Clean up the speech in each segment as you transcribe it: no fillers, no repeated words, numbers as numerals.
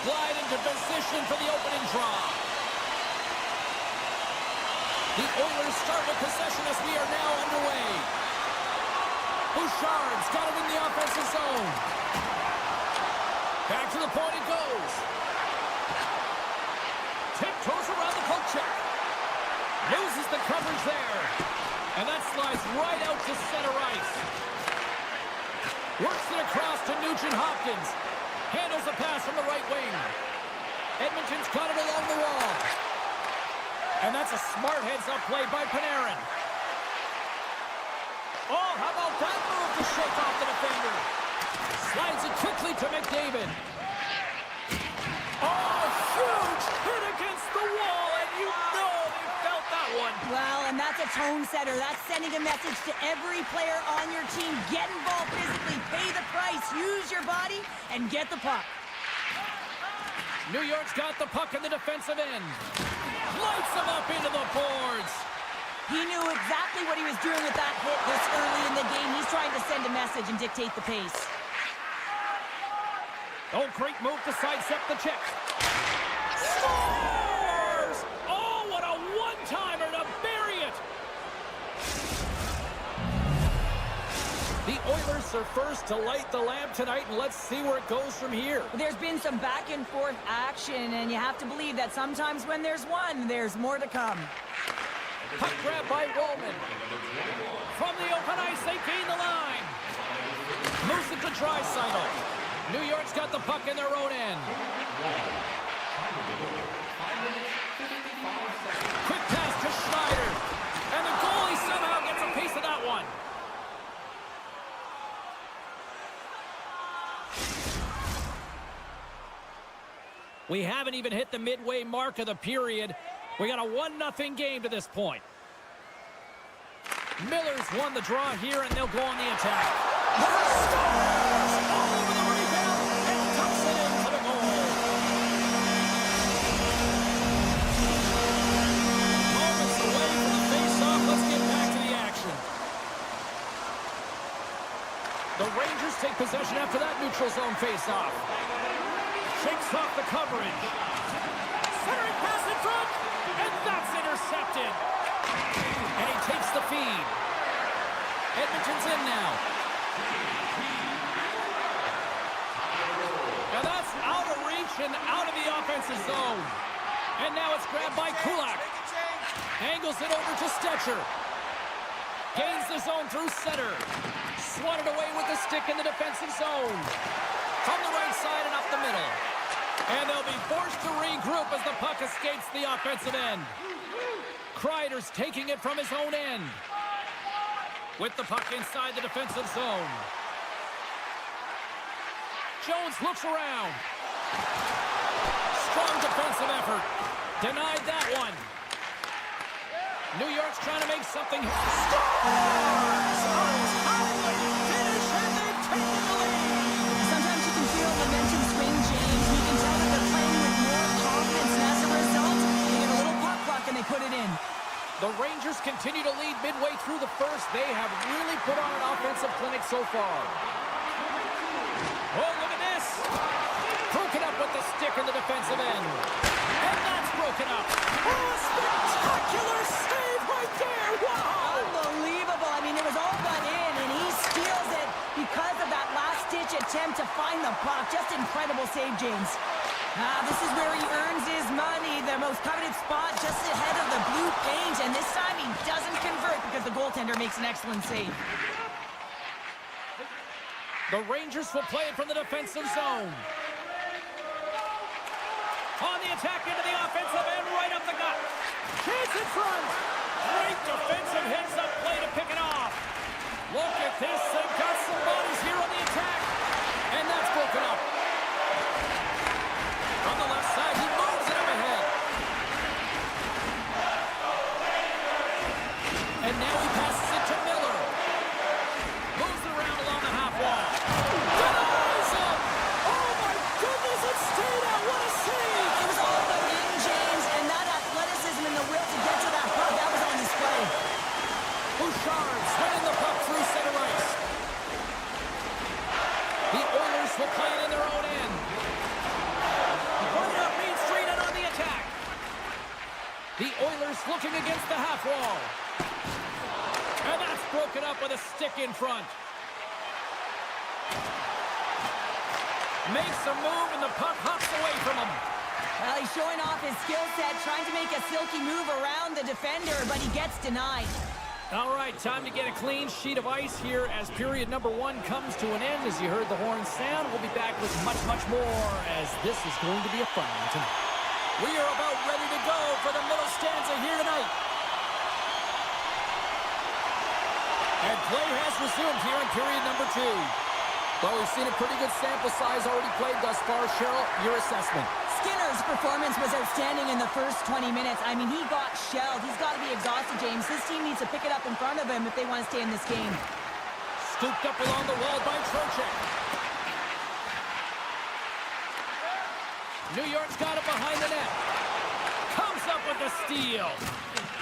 glide into position for the opening draw. The Oilers start with possession as we are now underway. Bouchard's got it in the offensive zone. Back to the point it goes. Tiptoes around the poke check. Loses the coverage there. And that slides right out to center ice. Works it across to Nugent-Hopkins. Handles the pass from the right wing. Edmonton's got it along the wall. And that's a smart heads-up play by Panarin. Oh, how about that move to shake off the defender? Slides it quickly to McDavid. Oh, huge hit against the wall, and you know they felt that one. Well, and that's a tone setter. That's sending a message to every player on your team. Get involved physically, pay the price, use your body, and get the puck. New York's got the puck in the defensive end. Lights them up into the boards. He knew exactly what he was doing with that hit this early in the game. He's trying to send a message and dictate the pace. Oh, great move to sidestep the check. Scores! Oh, what a one-timer to bury it! The Oilers are first to light the lamp tonight, and let's see where it goes from here. There's been some back-and-forth action, and you have to believe that sometimes when there's one, there's more to come. Puck grab by Roman. From the open ice, they gain the line. Moves it to Draisaitl. New York's got the puck in their own end. Quick pass to Schneider. And the goalie somehow gets a piece of that one. We haven't even hit the midway mark of the period. We got a 1-0 game to this point. Miller's won the draw here, and they'll go on the attack. Scores! All over the rebound and tucks it into the goal. Moments away from the face-off. Let's get back to the action. The Rangers take possession after that neutral zone face-off. Shakes off the coverage. Centering pass in front, and that's intercepted. And he takes the feed. Edmonton's in now. And that's out of reach and out of the offensive zone. And now it's grabbed by Kulak. Angles it over to Stetcher. Gains the zone through center. Swatted away with the stick in the defensive zone. From the right side and up the middle. And they'll be forced to regroup as the puck escapes the offensive end. Kreider's taking it from his own end. With the puck inside the defensive zone. Jones looks around. Strong defensive effort. Denied that one. New York's trying to make something. Scores! Finish, and they've taken the lead. Sometimes you can feel momentum swing, James. You can tell that they're playing with more confidence, and as a result, they get a little puck luck and they put it in. The Rangers continue to lead midway through the first. They have really put on an offensive clinic so far. Oh, look at this. Broken up with the stick in the defensive end. And that's broken up. Oh, a spectacular save right there. Wow. Unbelievable. I mean, it was all but in, and he steals it because of that last-ditch attempt to find the puck. Just incredible save, James. This is where he earns his money, the most coveted spot just ahead of the blue paint, and this time he doesn't convert because the goaltender makes an excellent save. The Rangers will play it from the defensive zone. On the attack into the offensive end, right up the gut. Chance in front. Great defensive heads-up play to pick it off. Look at this, they've got some bodies here on the attack. And that's broken up. On the left side, he moves it up ahead. And now he passes it to Miller. Moves it around along the half wall. Denies him! Oh my goodness, it stayed out. What a save! It was all but in, James, and that athleticism and the will to get to that puck, that was on display. Bouchard's winning the puck through center ice. The Oilers will play it in their own end. Oilers looking against the half wall. And that's broken up with a stick in front. Makes a move, and the puck hops away from him. Well, he's showing off his skill set, trying to make a silky move around the defender, but he gets denied. All right, time to get a clean sheet of ice here as period number 1 comes to an end. As you heard the horn sound, we'll be back with much, much more, as this is going to be a fun one tonight. We are about ready to go for the middle stanza here tonight. And play has resumed here in period number 2. Well, we've seen a pretty good sample size already played thus far. Cheryl, your assessment. Skinner's performance was outstanding in the first 20 minutes. I mean, he got shelled. He's got to be exhausted, James. His team needs to pick it up in front of him if they want to stay in this game. Scooped up along the wall by Trocheck. New York's got it behind the net. Comes up with the steal.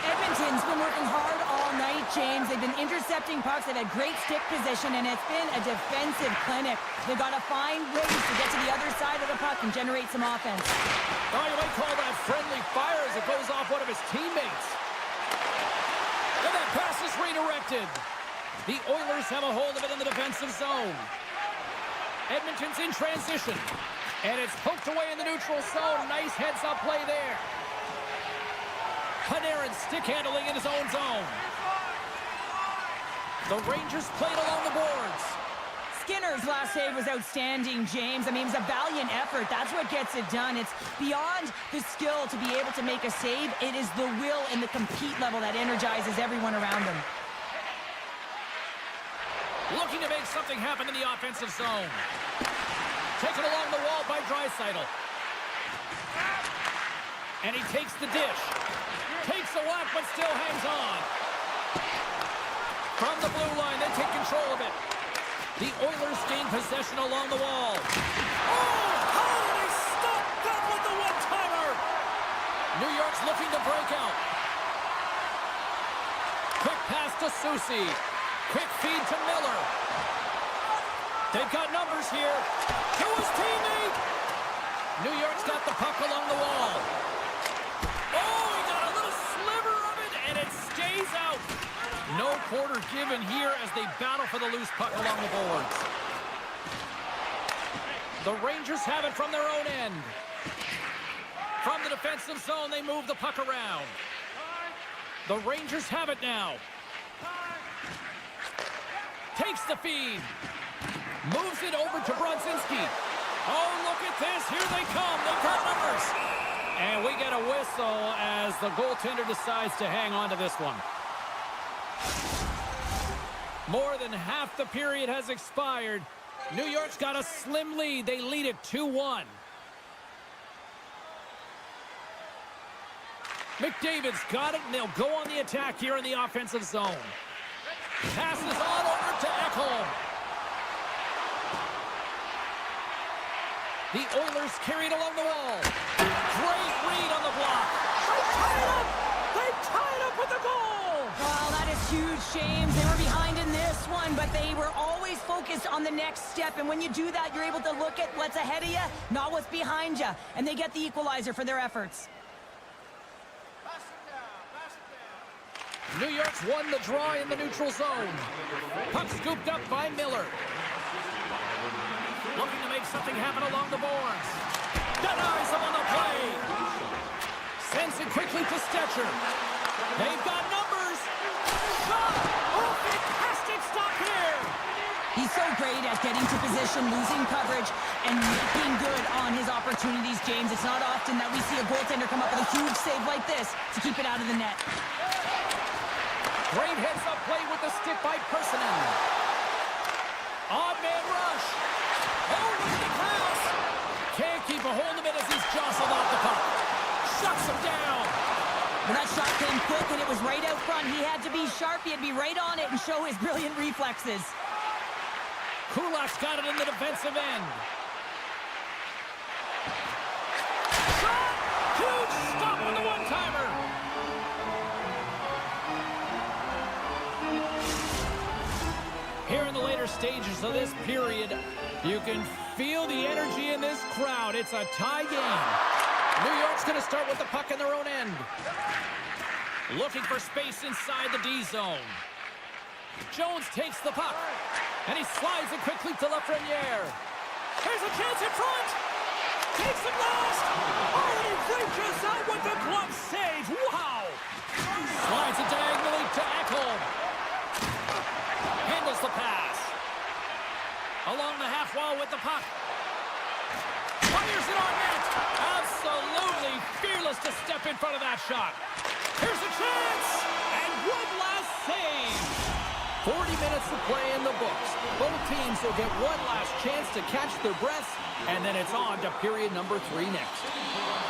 Edmonton's been working hard all night, James. They've been intercepting pucks. They've had great stick position, and it's been a defensive clinic. They've got to find ways to get to the other side of the puck and generate some offense. Oh, you might call that friendly fire as it goes off one of his teammates. And that pass is redirected. The Oilers have a hold of it in the defensive zone. Edmonton's in transition. And it's poked away in the neutral zone. Nice heads-up play there. Panarin stick handling in his own zone. The Rangers played along the boards. Skinner's last save was outstanding, James. I mean, it was a valiant effort. That's what gets it done. It's beyond the skill to be able to make a save. It is the will and the compete level that energizes everyone around him. Looking to make something happen in the offensive zone. Taken along the wall by Draisaitl. And he takes the dish. Takes a whack, but still hangs on. From the blue line, they take control of it. The Oilers gain possession along the wall. Oh, how did they stop that with the one-timer? New York's looking to break out. Quick pass to Soucy. Quick feed to Miller. They've got numbers here. To his teammate. New York's got the puck along the wall. Oh, he got a little sliver of it, and it stays out. No quarter given here as they battle for the loose puck along the boards. The Rangers have it from their own end. From the defensive zone, they move the puck around. The Rangers have it now. Takes the feed. Moves it over to Brodzinski. Oh, look at this. Here they come. They've got numbers. And we get a whistle as the goaltender decides to hang on to this one. More than half the period has expired. New York's got a slim lead. They lead it 2-1. McDavid's got it, and they'll go on the attack here in the offensive zone. Passes on over to Ekholm. The Oilers carried along the wall. Great read on the block. They tied up with the goal. Well, that is huge, James. They were behind in this one, but they were always focused on the next step. And when you do that, you're able to look at what's ahead of you, not what's behind you. And they get the equalizer for their efforts. New York's won the draw in the neutral zone. Puck scooped up by Miller. Looking to make something happen along the boards. Denies him on the play. Sends it quickly to Stecher. They've got numbers. Shot! Oh, fantastic stop here. He's so great at getting to position, losing coverage, and making good on his opportunities, James. It's not often that we see a goaltender come up with a huge save like this to keep it out of the net. Great heads-up play with the stick by Personen. Odd man rush. Oh, look at the pass. Can't keep a hold of it as he's jostled off the puck. Shuts him down. Well, that shot came quick, and it was right out front. He had to be sharp. He had to be right on it and show his brilliant reflexes. Kulak's got it in the defensive end. Shot! Huge stop with the one-timer. Here in the later stages of this period, you can feel the energy in this crowd. It's a tie game. New York's going to start with the puck in their own end. Looking for space inside the D zone. Jones takes the puck. And he slides it quickly to Lafreniere. Here's a chance in front. Takes it last. Oh, and he reaches out with the glove save. Wow. Slides it diagonally to Ekholm. Handles the pass. Along the half wall with the puck. Fires it on net. Absolutely fearless to step in front of that shot. Here's a chance. And one last save. 40 minutes to play in the books. Both teams will get one last chance to catch their breaths, and then it's on to period number 3 next.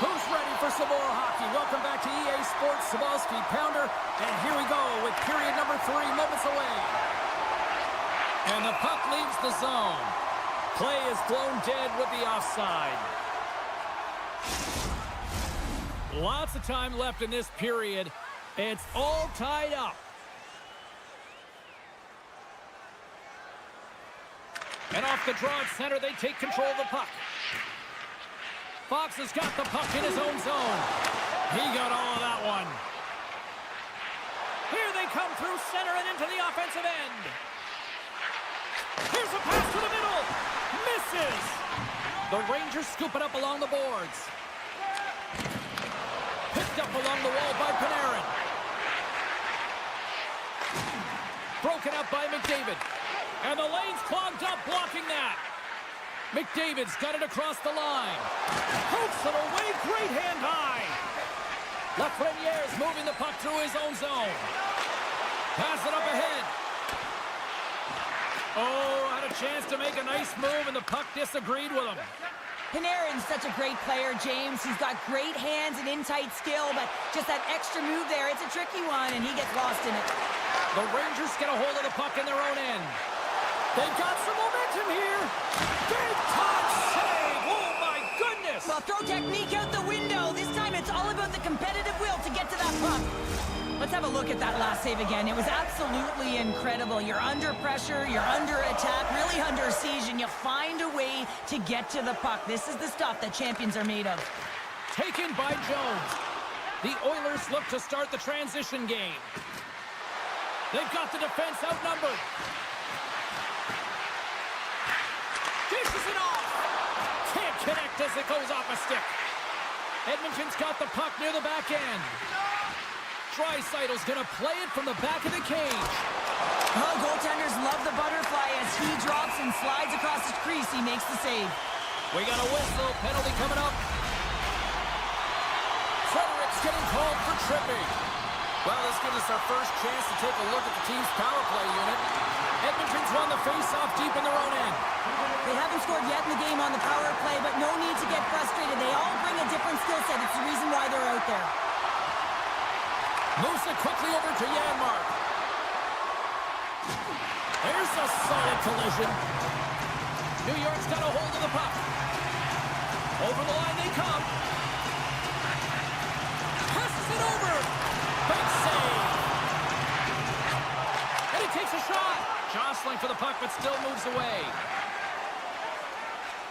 Who's ready for some more hockey? Welcome back to EA Sports Sabalski Pounder, and here we go with period number 3 moments away. And the puck leaves the zone. Play is blown dead with the offside. Lots of time left in this period. It's all tied up. And off the draw at center, they take control of the puck. Fox has got the puck in his own zone. He got all of that one. Here they come through center and into the offensive end. Here's a pass to the middle. Misses. The Rangers scoop it up along the boards. Picked up along the wall by Panarin. Broken up by McDavid. And the lane's clogged up, blocking that. McDavid's got it across the line. Pokes it away, great hand high. Lafreniere's moving the puck through his own zone. Pass it up ahead. Oh, had a chance to make a nice move, and the puck disagreed with him. Panarin's such a great player, James. He's got great hands and in-tight skill, but just that extra move there, it's a tricky one, and he gets lost in it. The Rangers get a hold of the puck in their own end. They've got some momentum here. Big time save. Oh, my goodness. Well, throw technique out the window. This time it's all about the competitive will to get to that puck. Let's have a look at that last save again. It was absolutely incredible. You're under pressure, you're under attack, really under siege, and you find a way to get to the puck. This is the stuff that champions are made of. Taken by Jones. The Oilers look to start the transition game. They've got the defense outnumbered. Dishes it off. Can't connect as it goes off a stick. Edmonton's got the puck near the back end. Draisaitl's going to play it from the back of the cage. Oh, goaltenders love the butterfly as he drops and slides across his crease. He makes the save. We got a whistle. Penalty coming up. Frederick's getting called for tripping. Well, this gives us our first chance to take a look at the team's power play unit. Edmonton's won the face-off deep in their own end. They haven't scored yet in the game on the power play, but no need to get frustrated. They all bring a different skill set. It's the reason why they're out there. Moves it quickly over to Janmark. There's a solid collision. New York's got a hold of the puck. Over the line they come. Passes it over. Big save. And he takes a shot. Jostling for the puck, but still moves away.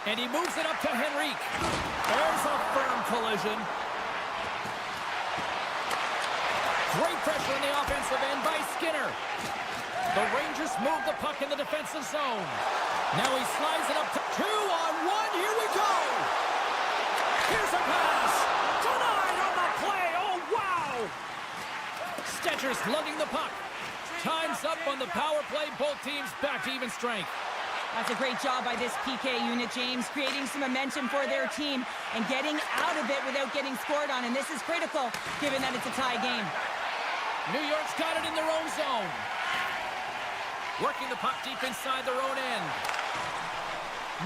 And he moves it up to Henrique. There's a firm collision. Great pressure in the offensive end by Skinner. The Rangers move the puck in the defensive zone. Now he slides it up to 2-on-1. Here we go. Here's a pass. Denied on the play. Oh, wow. Stetcher's lugging the puck. Time's up on the power play. Both teams back to even strength. That's a great job by this PK unit, James, creating some momentum for their team and getting out of it without getting scored on. And this is critical, given that it's a tie game. New York's got it in their own zone. Working the puck deep inside their own end.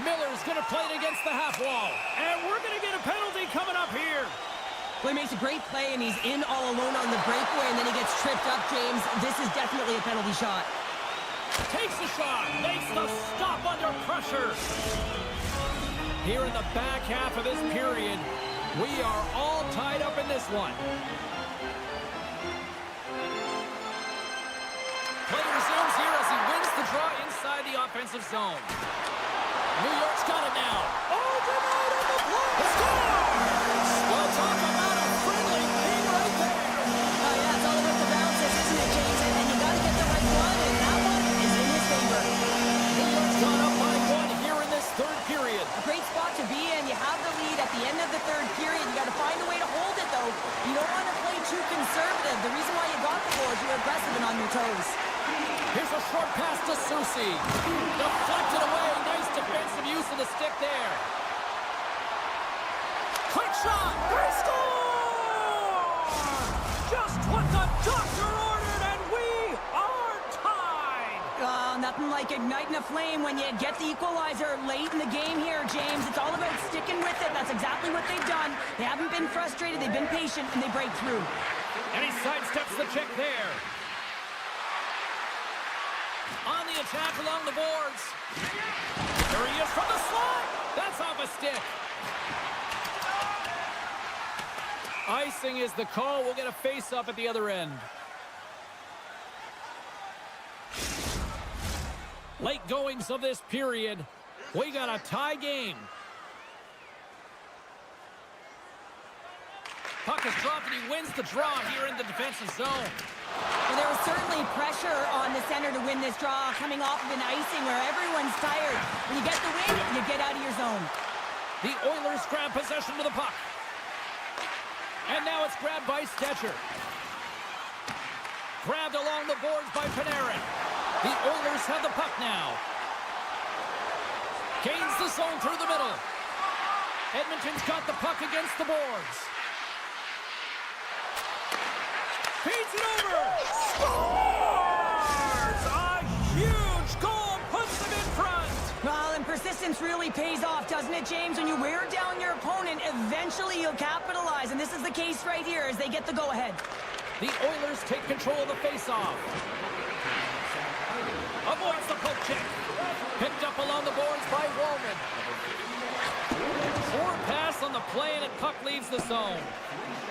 Miller's going to play it against the half wall. And we're going to get a penalty coming up here. Well, he makes a great play, and he's in all alone on the breakaway, and then he gets tripped up, James. This is definitely a penalty shot. Takes the shot. Makes the stop under pressure. Here in the back half of this period, we are all tied up in this one. Play resumes here as he wins the draw inside the offensive zone. New York's got it now. Oh, denied on the play. Score! Well, talk about a friendly game right there. Oh, yeah, it's all mercy. Deflected away. Nice defensive use of the stick there. Quick shot. They score! Just what the doctor ordered, and we are tied. Nothing like igniting a flame when you get the equalizer late in the game here, James. It's all about sticking with it. That's exactly what they've done. They haven't been frustrated. They've been patient, and they break through. And he sidesteps the check there. On the attack along the boards. There he is from the slide. That's off a stick. Icing is the call. We'll get a face-up at the other end. Late goings of this period. We got a tie game. Puck is dropped, and he wins the draw here in the defensive zone. Well, there was certainly pressure on the center to win this draw, coming off of an icing where everyone's tired. When you get the win, you get out of your zone. The Oilers grab possession of the puck. And now it's grabbed by Stetcher. Grabbed along the boards by Panarin. The Oilers have the puck now. Gains the zone through the middle. Edmonton's got the puck against the boards. Feeds it over. Scores! A huge goal puts them in front. Well, and persistence really pays off, doesn't it, James? When you wear down your opponent, eventually you'll capitalize. And this is the case right here as they get the go-ahead. The Oilers take control of the face-off. Avoids the poke check. Picked up along the boards by Wallman. Forward pass on the play, and puck leaves the zone.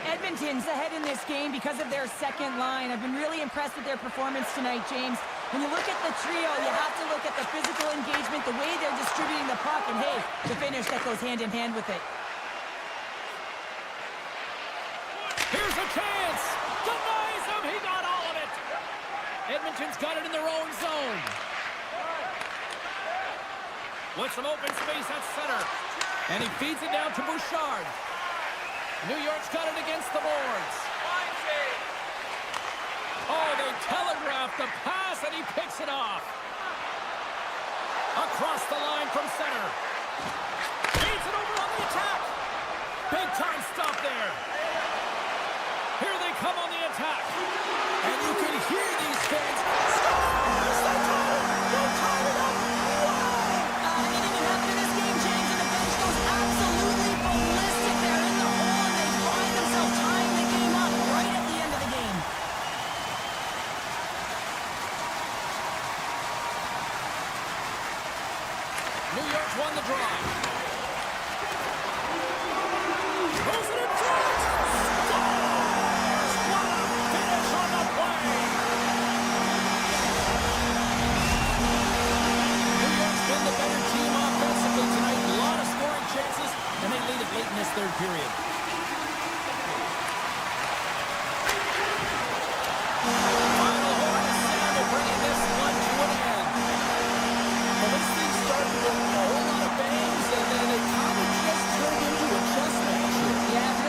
Edmonton's ahead in this game because of their second line. I've been really impressed with their performance tonight, James. When you look at the trio, you have to look at the physical engagement, the way they're distributing the puck, and hey, the finish that goes hand in hand with it. Here's a chance. Denies him. He got all of it. Edmonton's got it in their own zone. With some open space at center. And he feeds it down to Bouchard. New York's got it against the boards. Oh, they telegraphed the pass, and he picks it off. Across the line from center. Feeds it over on the attack. Big time stop there. Here they come on the attack. And you can hear these fans. Scores! They tied it! They tied it up! Anything can happen in this game, James, and the bench goes absolutely ballistic. They're in the hole, and they find themselves tying the game up right at the end of the game. New York's won the draw. Throws it in front! Scores! What a finish on the play! New York's been the better team offensively tonight. A lot of scoring chances, and they lead it late in this third period. Final horn sound will bring this one to an end. Well, this thing started with a whole lot of bangs, and then it kind of just turned into a chess match here. Yeah,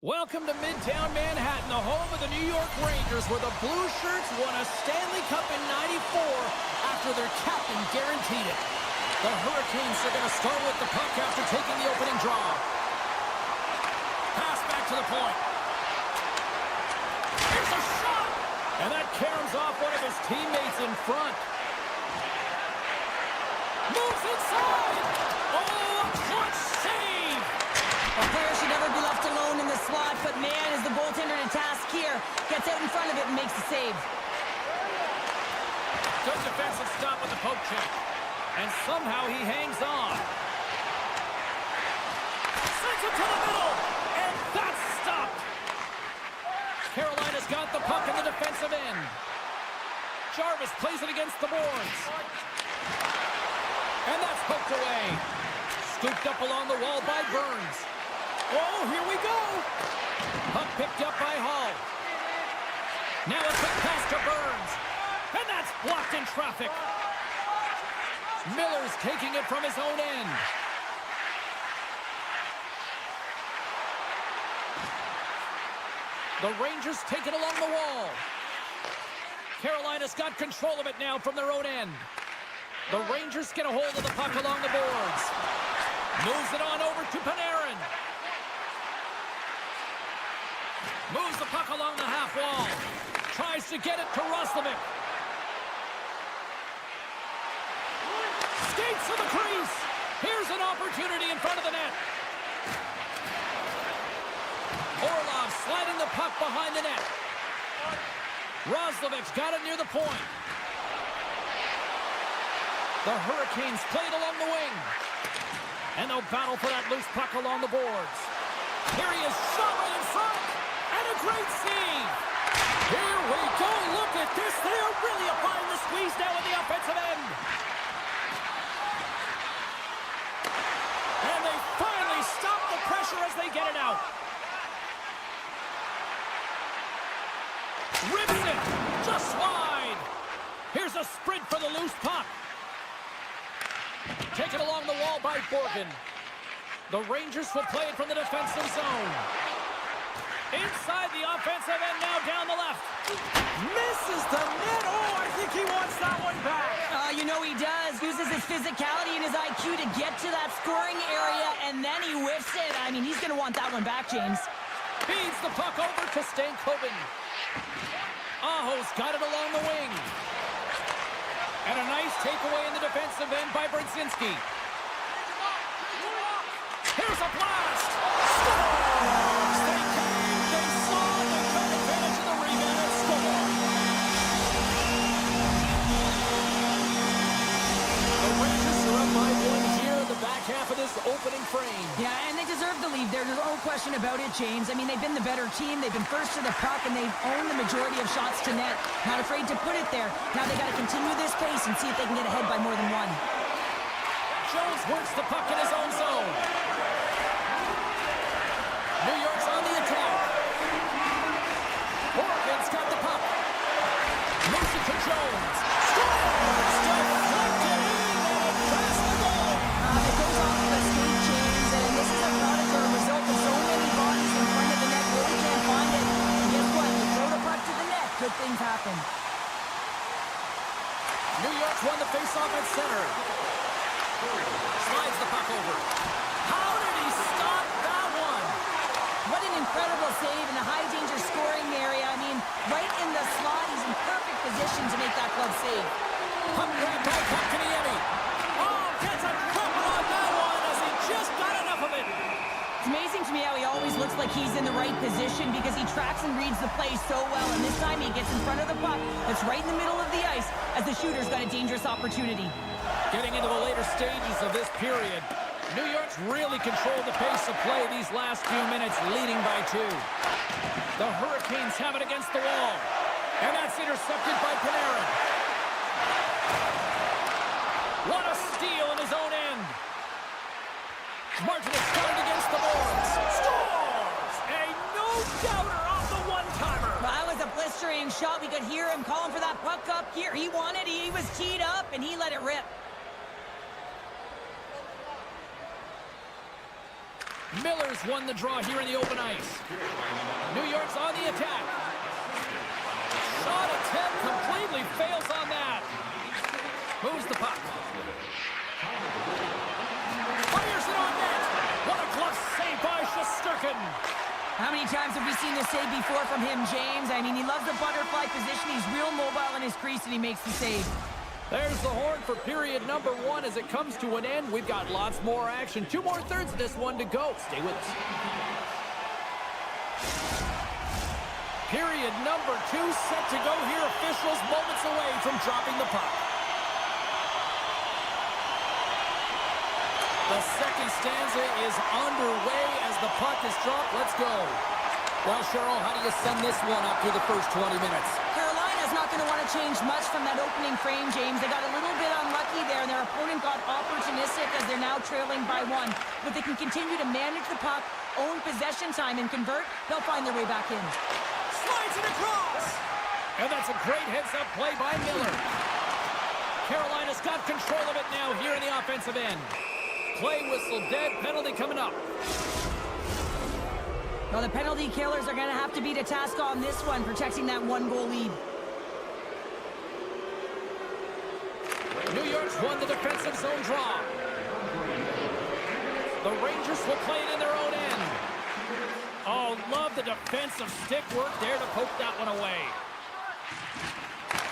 Welcome to Midtown Manhattan, the home of the New York Rangers, where the Blue Shirts won a Stanley Cup in '94 after their captain guaranteed it. The Hurricanes are going to start with the puck after taking the opening draw. Pass back to the point. Here's a shot! And that caroms off one of his teammates in front. Moves inside! Oh, a clutch save! A player should never be left alone in the slot, but man, is the goaltender to task here. Gets out in front of it and makes the save. Good defensive stop with the poke check. And somehow he hangs on. Sends it to the middle! And that's stopped! Carolina's got the puck in the defensive end. Jarvis plays it against the boards. And that's poked away. Scooped up along the wall by Burns. Oh, here we go! Puck picked up by Hall. Now a quick pass to Burns. And that's blocked in traffic. Miller's taking it from his own end. The Rangers take it along the wall. Carolina's got control of it now from their own end. The Rangers get a hold of the puck along the boards. Moves it on over to Panarin. Moves the puck along the half wall. Tries to get it to Roslovic. Skates to the crease. Here's an opportunity in front of the net. Orlov sliding the puck behind the net. Roslovic's got it near the point. The Hurricanes play it along the wing. And they'll battle for that loose puck along the boards. Here he is, shot right in front. And a great save. Here we go. Look at this. They are really applying the squeeze now at the offensive end. And they finally stop the pressure as they get it out. Rips it. Just wide. Here's a sprint for the loose puck. Taken along the wall by Borgen. The Rangers will play it from the defensive zone. Inside the offensive end now down the left. Misses the net. Oh, I think he wants that one back. You know he does. Uses his physicality and his IQ to get to that scoring area, and then he whiffs it. I mean, he's going to want that one back, James. Feeds the puck over to Stankoven. Aho's got it along the wing. And a nice takeaway in the defensive end by Brzezinski. Here's a blast! Scores! They came, they saw, they took advantage of the rebound and scored. The Rangers are up by one here in the back half of this opening frame. Yeah, and they deserve the lead. There's no question about it, James. I mean, they've been the better team. They've been first to the puck, and they've owned the majority of shots to net. Not afraid to put it there. Now they got to continue this pace and see if they can get ahead by more than one. Jones works the puck in his own zone. New York's on the attack. Oregon's got the puck. Moves it to Jones. Scores! Deflected in and past the goal. It goes off the skate, James, and this is a product or a result of so many bodies in front of the net. Really can't find it. And guess what? You throw the puck to the net. Good things happen. New York's won the faceoff at center. Slides the puck over. How did he stop that one? What an incredible save in the high-danger scoring area. I mean, right in the slot, he's in perfect position to make that glove save. Puck grab by Kotkaniemi. Oh, gets a crumple on that one as he just got enough of it. It's amazing to me how he always looks like he's in the right position because he tracks and reads the play so well. And this time he gets in front of the puck that's right in the middle of the ice as the shooter's got a dangerous opportunity. Getting into the later stages of this period, New York's really controlled the pace of play these last few minutes, leading by 2. The Hurricanes have it against the wall. And that's intercepted by Panarin. What a steal in his own end. Martin is started against the boards. Scores! A no-doubter off the one-timer. Well, that was a blistering shot. We could hear him calling for that puck up here. He wanted it. He was teed up, and he let it rip. Miller's won the draw here in the open ice. New York's on the attack. Shot attempt completely fails on that. Moves the puck. Fires it on net. What a glove save by Shesterkin. How many times have we seen this save before from him, James? I mean, he loves the butterfly position. He's real mobile in his crease, and he makes the save. There's the horn for period number 1 as it comes to an end. We've got lots more action. 2 more thirds of this one to go. Stay with us. Period number 2 set to go here. Officials moments away from dropping the puck. The second stanza is underway as the puck is dropped. Let's go. Well, Cheryl, how do you sum this one up through the first 20 minutes? Carolina's not going to want to change much from that opening frame, James. They got a little bit unlucky there, and their opponent got opportunistic as they're now trailing by 1. But they can continue to manage the puck, own possession time, and convert. They'll find their way back in. Slides it across. And that's a great heads-up play by Miller. Carolina's got control of it now here in the offensive end. Play whistle dead, penalty coming up. Well, the penalty killers are going to have to beat a task on this one, protecting that 1-goal lead. New York's won the defensive zone draw. The Rangers will play it in their own end. Oh, love the defensive stick work there to poke that one away.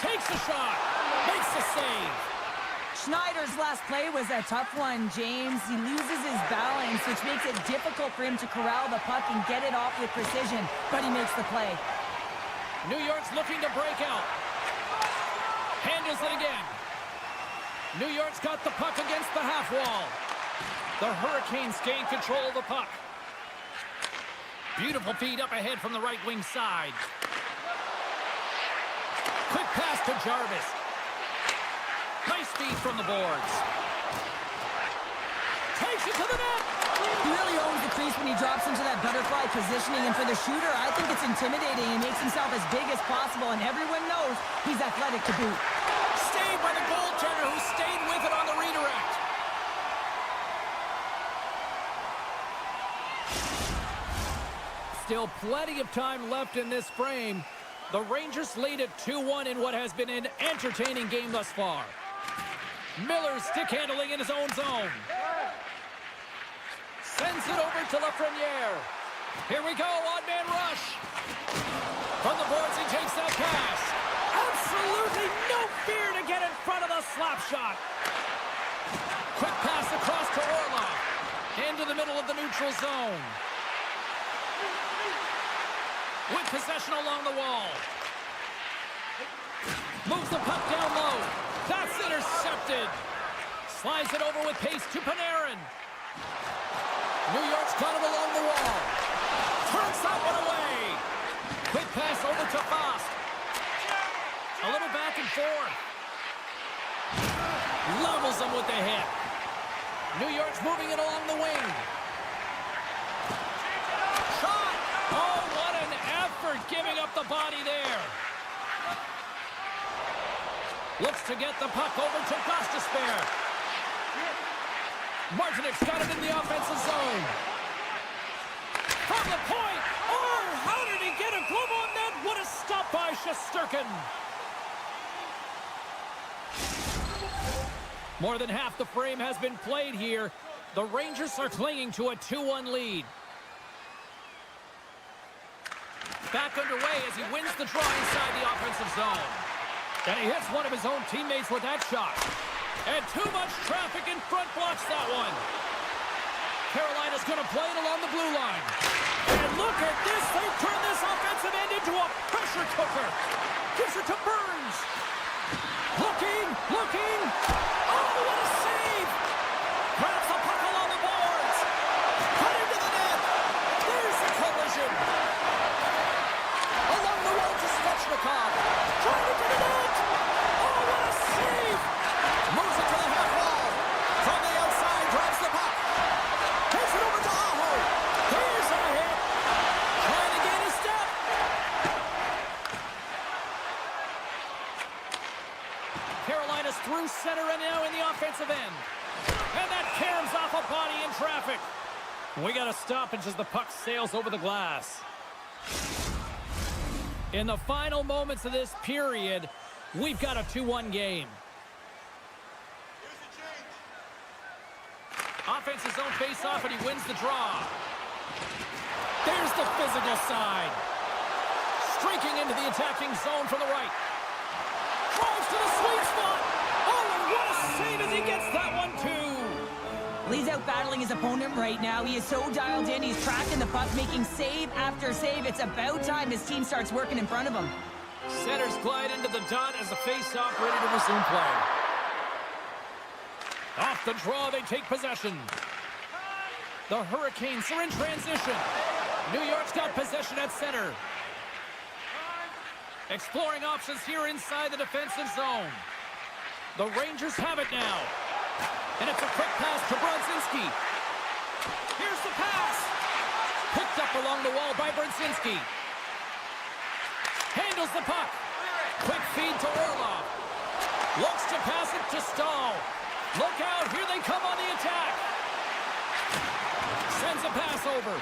Takes the shot, makes the save. Schneider's last play was a tough one, James. He loses his balance, which makes it difficult for him to corral the puck and get it off with precision, but he makes the play. New York's looking to break out. Handles it again. New York's got the puck against the half wall. The Hurricanes gain control of the puck. Beautiful feed up ahead from the right wing side. Quick pass to Jarvis. Nice feed from the boards. Takes it to the net. He really owns the crease when he drops into that butterfly positioning, and for the shooter, I think it's intimidating. He makes himself as big as possible, and everyone knows he's athletic to boot. Saved by the goaltender, who stayed with it on the redirect. Still plenty of time left in this frame. The Rangers lead at 2-1 in what has been an entertaining game thus far. Miller's stick handling in his own zone. Sends it over to Lafreniere. Here we go, odd-man rush. From the boards, he takes that pass. Absolutely no fear to get in front of the slap shot. Quick pass across to Orlov. Into the middle of the neutral zone. With possession along the wall. Moves the puck down low. That's intercepted. Slides it over with pace to Panarin. New York's got it along the wall. Turns that one away. Quick pass over to Fost. A little back and forth. Levels them with the hit. New York's moving it along the wing. Shot! Oh, what an effort giving up the body there. Looks to get the puck over to Gostisbehere. Martinek's got it in the offensive zone. From the point. Oh, how did he get a glove on that? What a stop by Shesterkin. More than half the frame has been played here. The Rangers are clinging to a 2-1 lead. Back underway as he wins the draw inside the offensive zone. And he hits one of his own teammates with that shot. And too much traffic in front blocks that one. Carolina's going to play it along the blue line. And look at this. They've turned this offensive end into a pressure cooker. Gives it to Burns. Looking. Oh, what a save. Grabs the puck along the boards. Cut into the net. There's the collision. Along the wall to Svechnikov. Trying to get it out. Oh, what a save. Moves it to the half wall. From the outside, drives the puck. Takes it over to Aho. Here's a hit. Trying to gain a step. Carolina's through center and now in the offensive end. And that caroms off a body in traffic. We got a stoppage as the puck sails over the glass. In the final moments of this period, we've got a 2-1 game. Offensive zone face-off, and he wins the draw. There's the physical side. Streaking into the attacking zone from the right. Drives to the sweet spot. Oh, and what a save as he gets that one, too. Well, he's out battling his opponent right now. He is so dialed in. He's tracking the puck, making save after save. It's about time his team starts working in front of him. Centers glide into the dot as the face-off ready to resume play. Off the draw, they take possession. The Hurricanes are in transition. New York's got possession at center. Exploring options here inside the defensive zone. The Rangers have it now. And it's a quick pass to Brodzinski. Here's the pass. Picked up along the wall by Brodzinski. Handles the puck. Quick feed to Orlov. Looks to pass it to Stahl. Look out, here they come on the attack. Sends a pass over.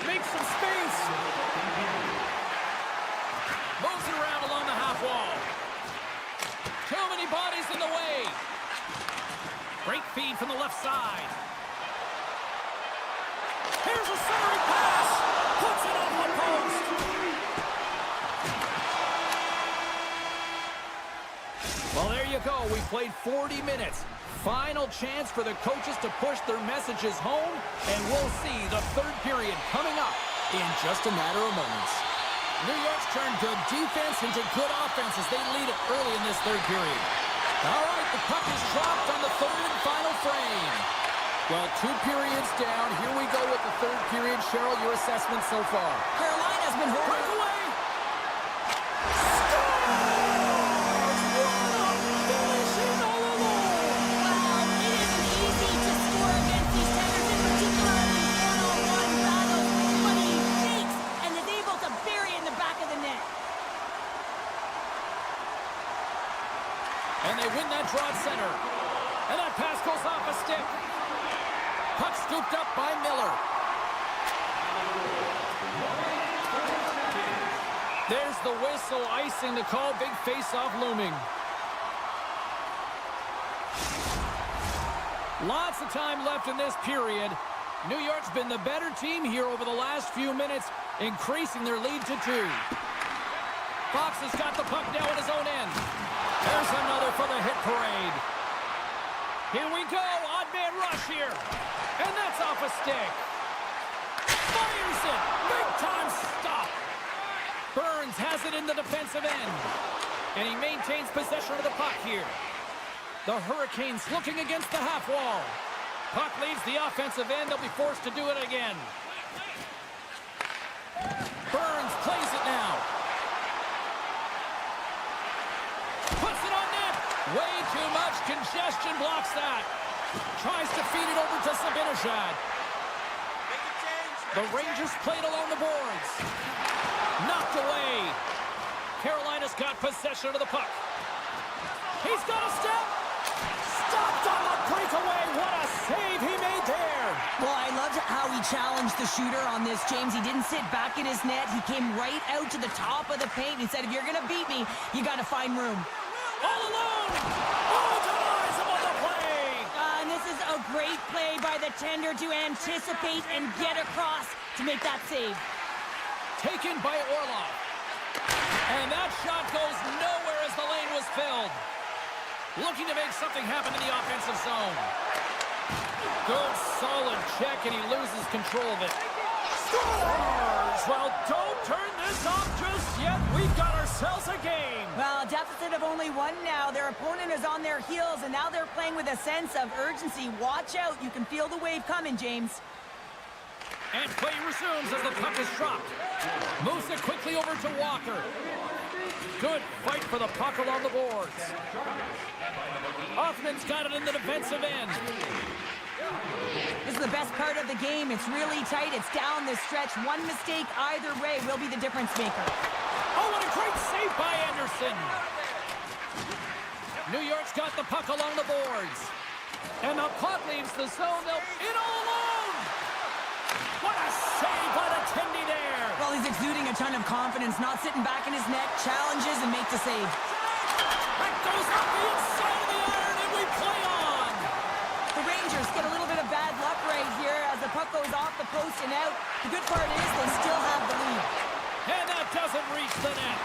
Makes some space. Moves it around along the half wall. Too many bodies in the way. Great feed from the left side. Here's a centering pass. Puts it off the post. Well, there you go. We played 40 minutes. Final chance for the coaches to push their messages home, and we'll see the third period coming up in just a matter of moments. New York's turned good defense into good offense as they lead it early in this third period. All right, the puck is dropped on the third and final frame. Well, 2 periods down. Here we go with the third period. Cheryl, your assessment so far? Carolina's been holding. Breakaway! And they win that draw at center. And that pass goes off a stick. Puck scooped up by Miller. There's the whistle, icing the call. Big face-off looming. Lots of time left in this period. New York's been the better team here over the last few minutes, increasing their lead to 2. Fox has got the puck now at his own end. There's another for the hit parade. Here we go. Odd man rush here. And that's off a stick. Fires it. Big time stop. Burns has it in the defensive end. And he maintains possession of the puck here. The Hurricanes looking against the half wall. Puck leaves the offensive end. They'll be forced to do it again. Burns plays it now. Puts it on net. Way too much congestion blocks that. Tries to feed it over to Sabinishad. The Rangers played along the boards. Knocked away. Carolina's got possession of the puck. He's got a step. Stopped on the breakaway. What a save he made there. Well, I loved how he challenged the shooter on this, James. He didn't sit back in his net. He came right out to the top of the paint and said, if you're going to beat me, you got to find room. All alone. Oh, denies him on the play. And this is a great play by the tender to anticipate and get across to make that save. Taken by Orlov. And that shot goes nowhere as the lane was filled. Looking to make something happen in the offensive zone. Good, solid check, and he loses control of it. Scores! Well, don't turn this off just yet. We've got ourselves a game. Well, a deficit of only 1 now. Their opponent is on their heels, and now they're playing with a sense of urgency. Watch out. You can feel the wave coming, James. And play resumes as the puck is dropped. Moves it quickly over to Walker. Good fight for the puck along the boards. Hoffman's got it in the defensive end. This is the best part of the game. It's really tight. It's down this stretch. One mistake either way will be the difference maker. Oh, what a great save by Anderson. New York's got the puck along the boards. And the puck leaves the zone. They'll in all alone. showing a ton of confidence, not sitting back in his net, challenges and makes a save. That goes off the inside of the iron, and we play on. The Rangers get a little bit of bad luck right here as the puck goes off the post and out. The good part is they still have the lead. And that doesn't reach the net.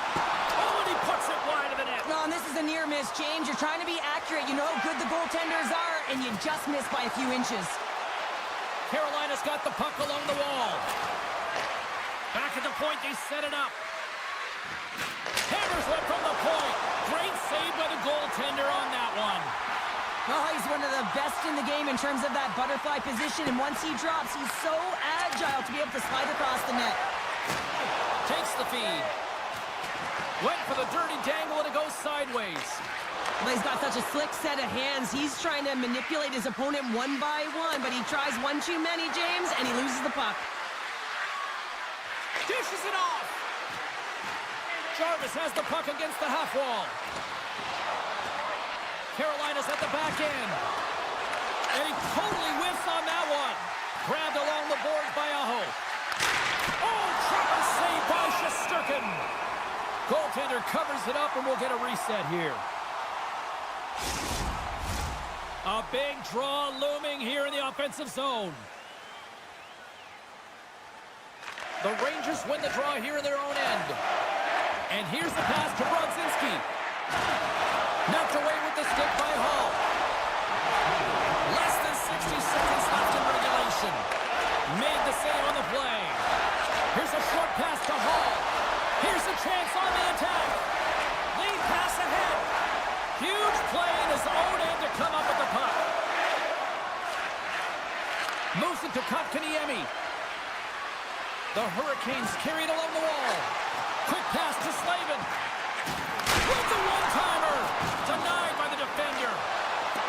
Oh, and he puts it wide of the net. No, and this is a near miss, James. You're trying to be accurate. You know how good the goaltenders are, and you just miss by a few inches. Carolina's got the puck along the wall. Back at the point, they set it up. Hammers one from the point. Great save by the goaltender on that one. Oh, he's one of the best in the game in terms of that butterfly position, and once he drops, he's so agile to be able to slide across the net. Takes the feed. Went for the dirty dangle, and it goes sideways. Well, he's got such a slick set of hands. He's trying to manipulate his opponent one by one, but he tries one too many, James, and he loses the puck. Dishes it off. Jarvis has the puck against the half wall. Carolina's at the back end. And he totally whiffs on that one. Grabbed along the boards by Aho. Oh, triple save by Shesterkin. Goaltender covers it up, and we'll get a reset here. A big draw looming here in the offensive zone. The Rangers win the draw here in their own end. And here's the pass to Brodzinski. Knocked away with the stick by Hall. Less than 60 seconds left in regulation. Made the save on the play. Here's a short pass to Hall. Here's a chance on the attack. Lead pass ahead. Huge play in his own end to come up with the puck. Moves it to Kotkaniemi. The Hurricanes carried along the wall. Quick pass to Slavin. With the one-timer. Denied by the defender.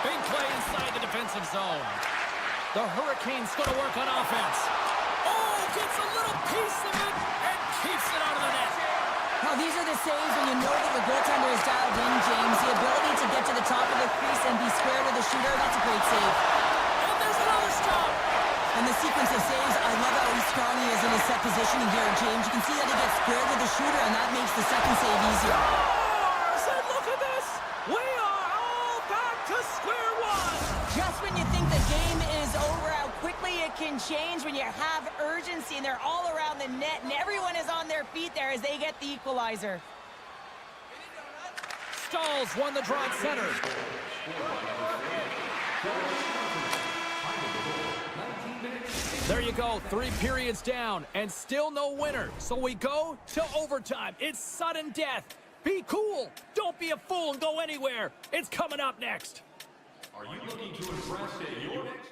Big play inside the defensive zone. The Hurricanes going to work on offense. Oh, gets a little piece of it and keeps it out of the net. Now, these are the saves when you know that your goaltender is dialed in, James. The ability to get to the top of the crease and be square with the shooter, that's a great save. And there's another stop. And the sequence of saves, I love how strong he is in his set positioning here, James. You can see that he gets squared with the shooter, and that makes the second save easier. And look at this. We are all back to square one. Just when you think the game is over, how quickly it can change when you have urgency, and they're all around the net, and everyone is on their feet there as they get the equalizer. Stalls won the draw at center. There you go, 3 periods down, and still no winner. So we go to overtime. It's sudden death. Be cool. Don't be a fool and go anywhere. It's coming up next. Are you looking to impress at your next?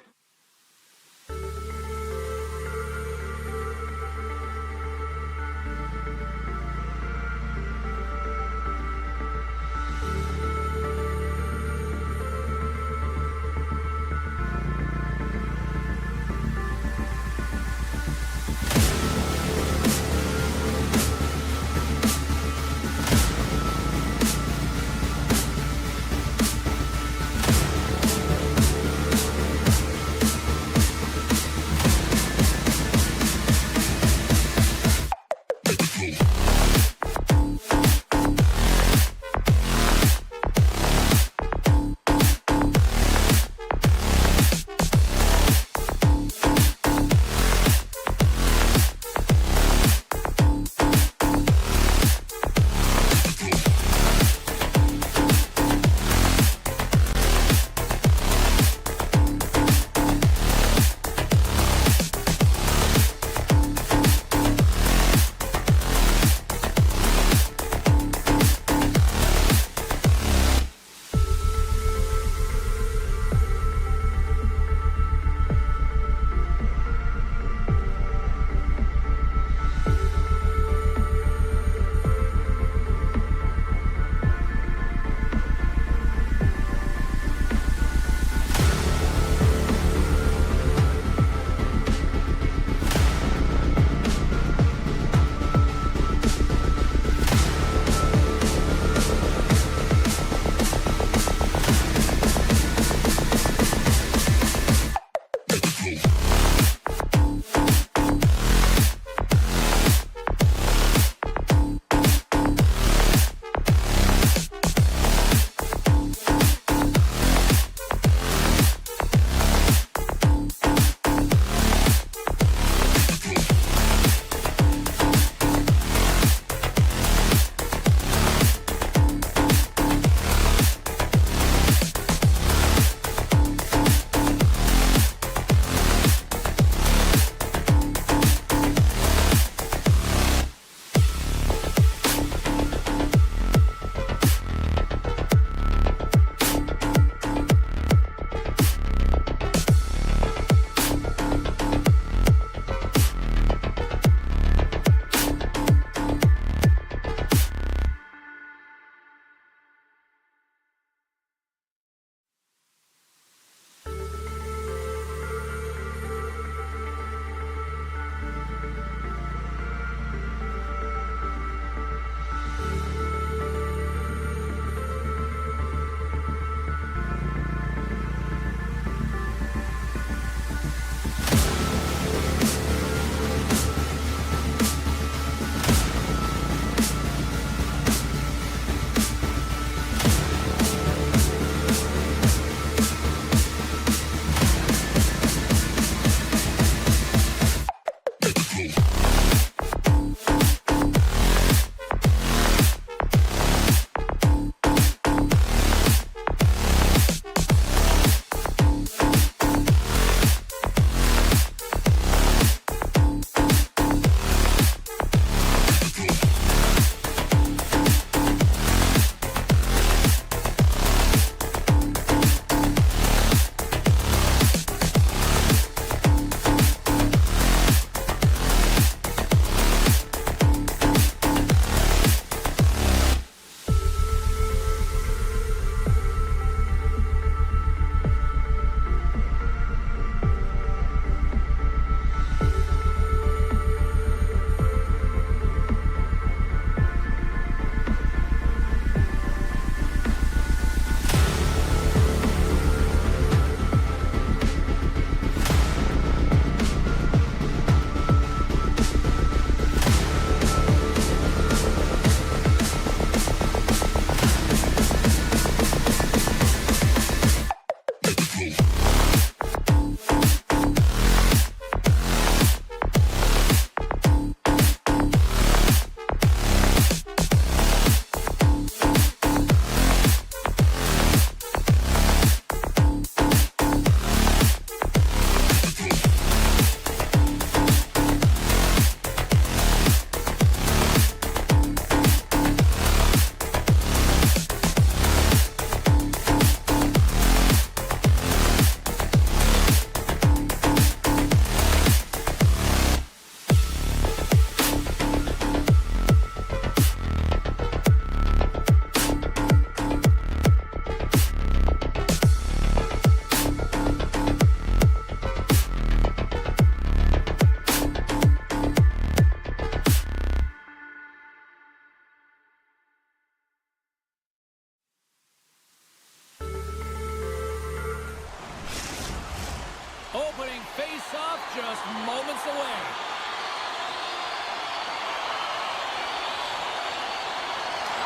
just moments away.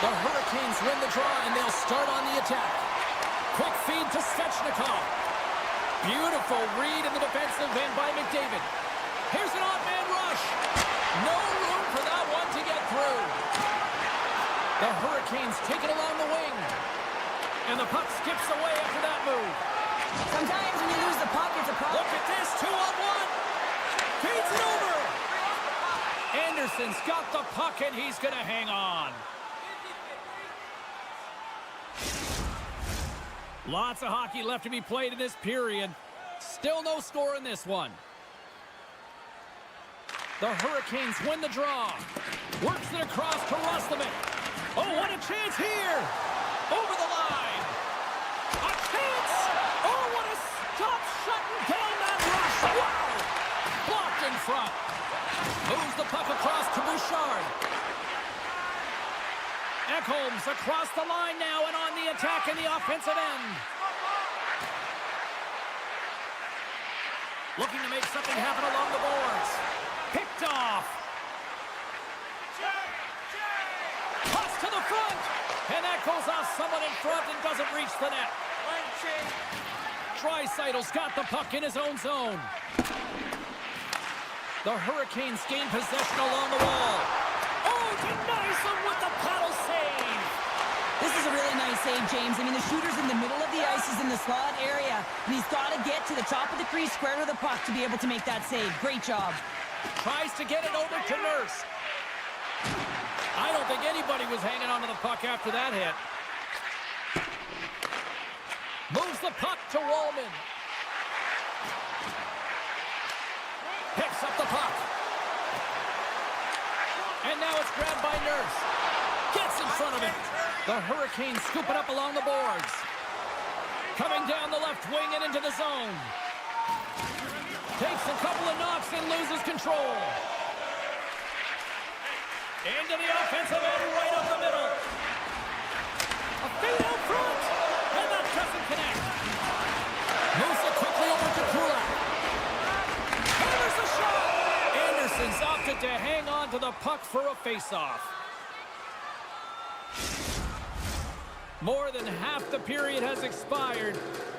The Hurricanes win the draw, and they'll start on the attack. Quick feed to Svechnikov. Beautiful read in the defensive end by McDavid. Here's an odd-man rush. No room for that one to get through. The Hurricanes take it along the wing. And the puck skips away after that move. Sometimes when you lose the puck, it's a problem. Look at this, 2-on-1. Feeds it over. Anderson's got the puck, and he's going to hang on. Lots of hockey left to be played in this period. Still no score in this one. The Hurricanes win the draw. Works it across to Rustleman. Oh, what a chance here. Over the line. A chance. Oh, what a stop shutting down that rush. Wow. Blocked in front. Moves the puck across to Bouchard. Ekholm's across the line now and on the attack in the offensive end. Looking to make something happen along the boards. Picked off. Toss to the front. And that goes off someone in front and doesn't reach the net. Draisaitl's got the puck in his own zone. The Hurricanes gain possession along the wall. Oh, denies him with the paddle save. This is a really nice save, James. I mean, the shooter's in the middle of the ice. He's in the slot area. And he's got to get to the top of the crease square to the puck to be able to make that save. Great job. Tries to get it over to Nurse. I don't think anybody was hanging onto the puck after that hit. Moves the puck to Wallman. Picks up the puck. And now it's grabbed by Nurse. Gets in front of it. The Hurricanes scoop it up along the boards. Coming down the left wing and into the zone. Takes a couple of knocks and loses control. Into the offensive end, right up the middle. A feed out front. And that doesn't connect. Moves it quickly over to Kulak. Hammers the shot. Anderson's opted to hang on to the puck for a face-off. More than half the period has expired.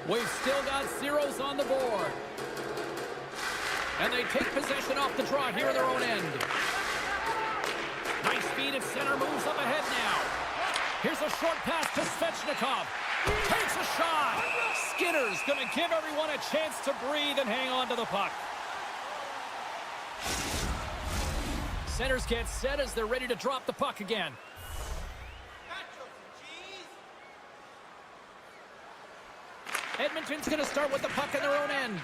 We've still got zeros on the board. And they take possession off the draw here in their own end. Nice feed at center, moves up ahead now. Here's a short pass to Svechnikov. Takes a shot. Skinner's going to give everyone a chance to breathe and hang on to the puck. Centers get set as they're ready to drop the puck again. Edmonton's going to start with the puck in their own end.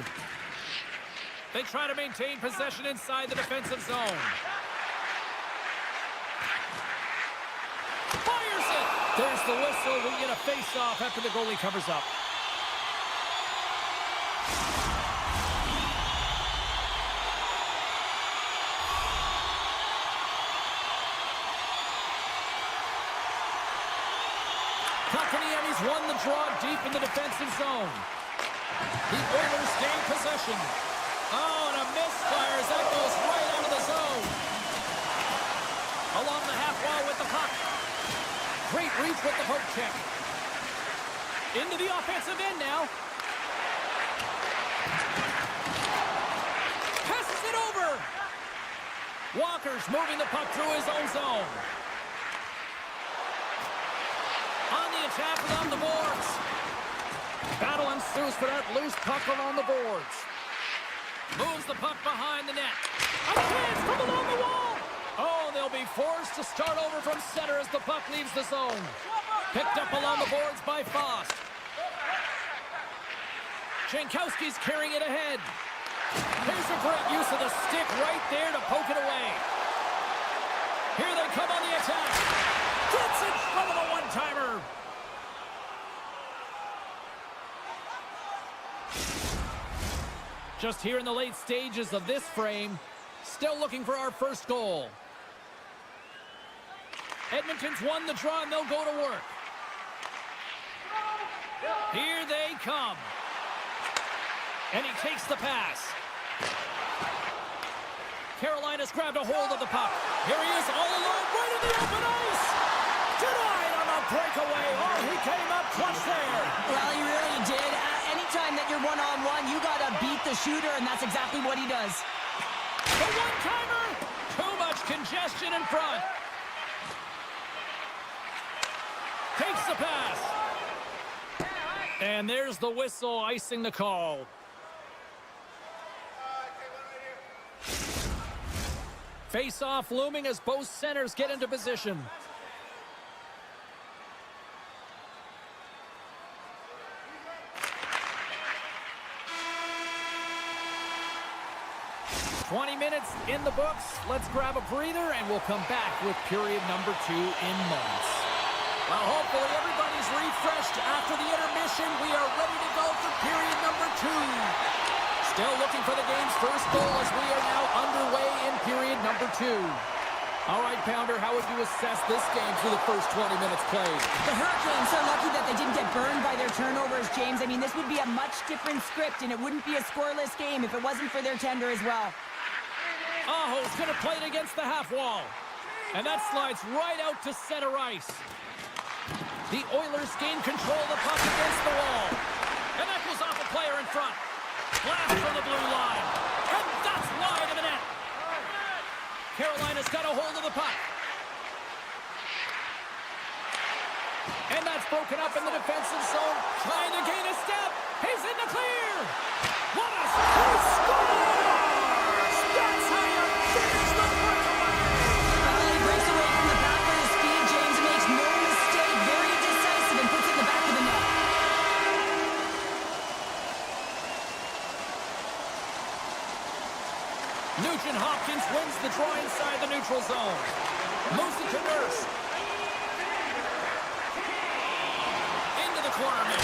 They try to maintain possession inside the defensive zone. Fires it! There's the whistle. We get a face-off after the goalie covers up. Kotkaniemi's won the draw deep in the defensive zone. The Oilers gain possession. Oh, and a misfire as that goes right out of the zone. Along the half wall with the puck. Great reach with the poke check. Into the offensive end now. Passes it over. Walker's moving the puck through his own zone. On the attack along the boards. Battle ensues for that loose puck along the boards. Moves the puck behind the net. A chance from along the wall. Oh, they'll be forced to start over from center as the puck leaves the zone. Picked up along the boards by Fost. Jankowski's carrying it ahead. Here's a great use of the stick right there to poke it away. Here they come on the attack. Gets in front of a one-timer. Just here in the late stages of this frame, still looking for our first goal. Edmonton's won the draw and they'll go to work. Here they come. And he takes the pass. Carolina's grabbed a hold of the puck. Here he is all alone, right in the open ice. Denied on the breakaway. Oh, he came up clutch there. Well, he really did. Anytime that you're one-on-one, you got to beat the shooter, and that's exactly what he does. The one-timer. Too much congestion in front. Takes the pass. And there's the whistle icing the call. Face-off looming as both centers get into position. "20 minutes in the books. Let's grab a breather, and we'll come back with period number 2 in moments." Well, hopefully everybody's refreshed after the intermission. We are ready to go for period number 2. Still looking for the game's first goal as we are now underway in period number 2. All right, Pounder, how would you assess this game through the first 20 minutes played? The Hurricanes are lucky that they didn't get burned by their turnovers, James. I mean, this would be a much different script, and it wouldn't be a scoreless game if it wasn't for their tender as well. Aho's going to play it against the half wall. And that slides right out to center ice. The Oilers gain control of the puck against the wall. And that goes off a player in front. Blast from the blue line. And that's wide of the net. Carolina's got a hold of the puck. And that's broken up in the defensive zone. Trying to gain a step. He's in the clear. What a scores! That's how you finish the breakaway. He breaks away from the back of his speed. James makes no mistake. Very decisive and puts it in the back of the net. Nugent Hopkins wins the draw inside the neutral zone. Moves it to Nurse. Into the corner man.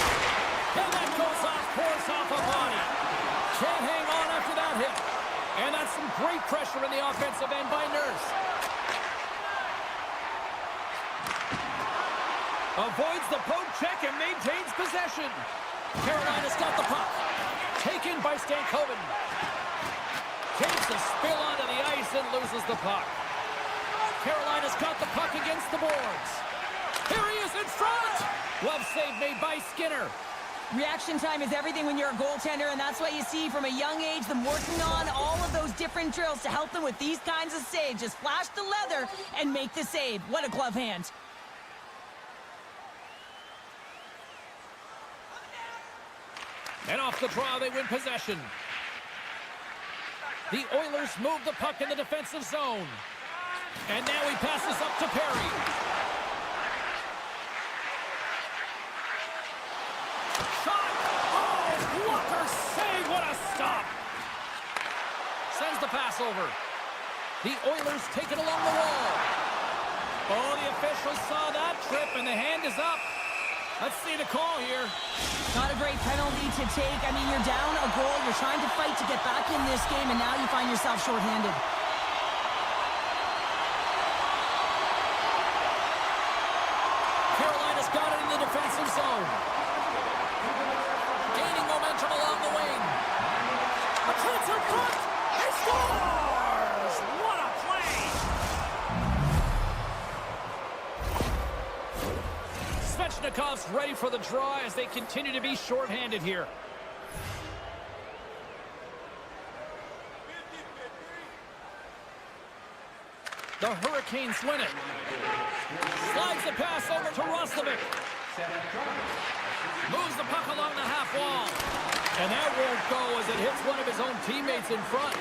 And that goes off, pours off a body. Can't hang on after that hit. And that's some great pressure in the offensive end by Nurse. Avoids the poke check and maintains possession. Carolina's got the puck. Taken by Stankoven. Takes a spill onto the ice and loses the puck. Carolina's got the puck against the boards. Here he is in front. Glove save made by Skinner. Reaction time is everything when you're a goaltender, and that's why you see from a young age them working on all of those different drills to help them with these kinds of saves. Just flash the leather and make the save. What a glove hand. And off the draw, they win possession. The Oilers move the puck in the defensive zone. And now he passes up to Perry. Shot! Oh, blocker save! What a stop! Sends the pass over. The Oilers take it along the wall. Oh, the officials saw that trip, and the hand is up. Let's see the call here. Not a great penalty to take. I mean, you're down a goal. You're trying to fight to get back in this game, and now you find yourself shorthanded. Carolina's got it in the defensive zone. Gaining momentum along the wing. A chance in front. He scores! What a play! Svechnikov's ready for the draw as they continue to be shorthanded here. The Hurricanes win it. Slides the pass over to Roslovic. Moves the puck along the half wall. And that won't go as it hits one of his own teammates in front.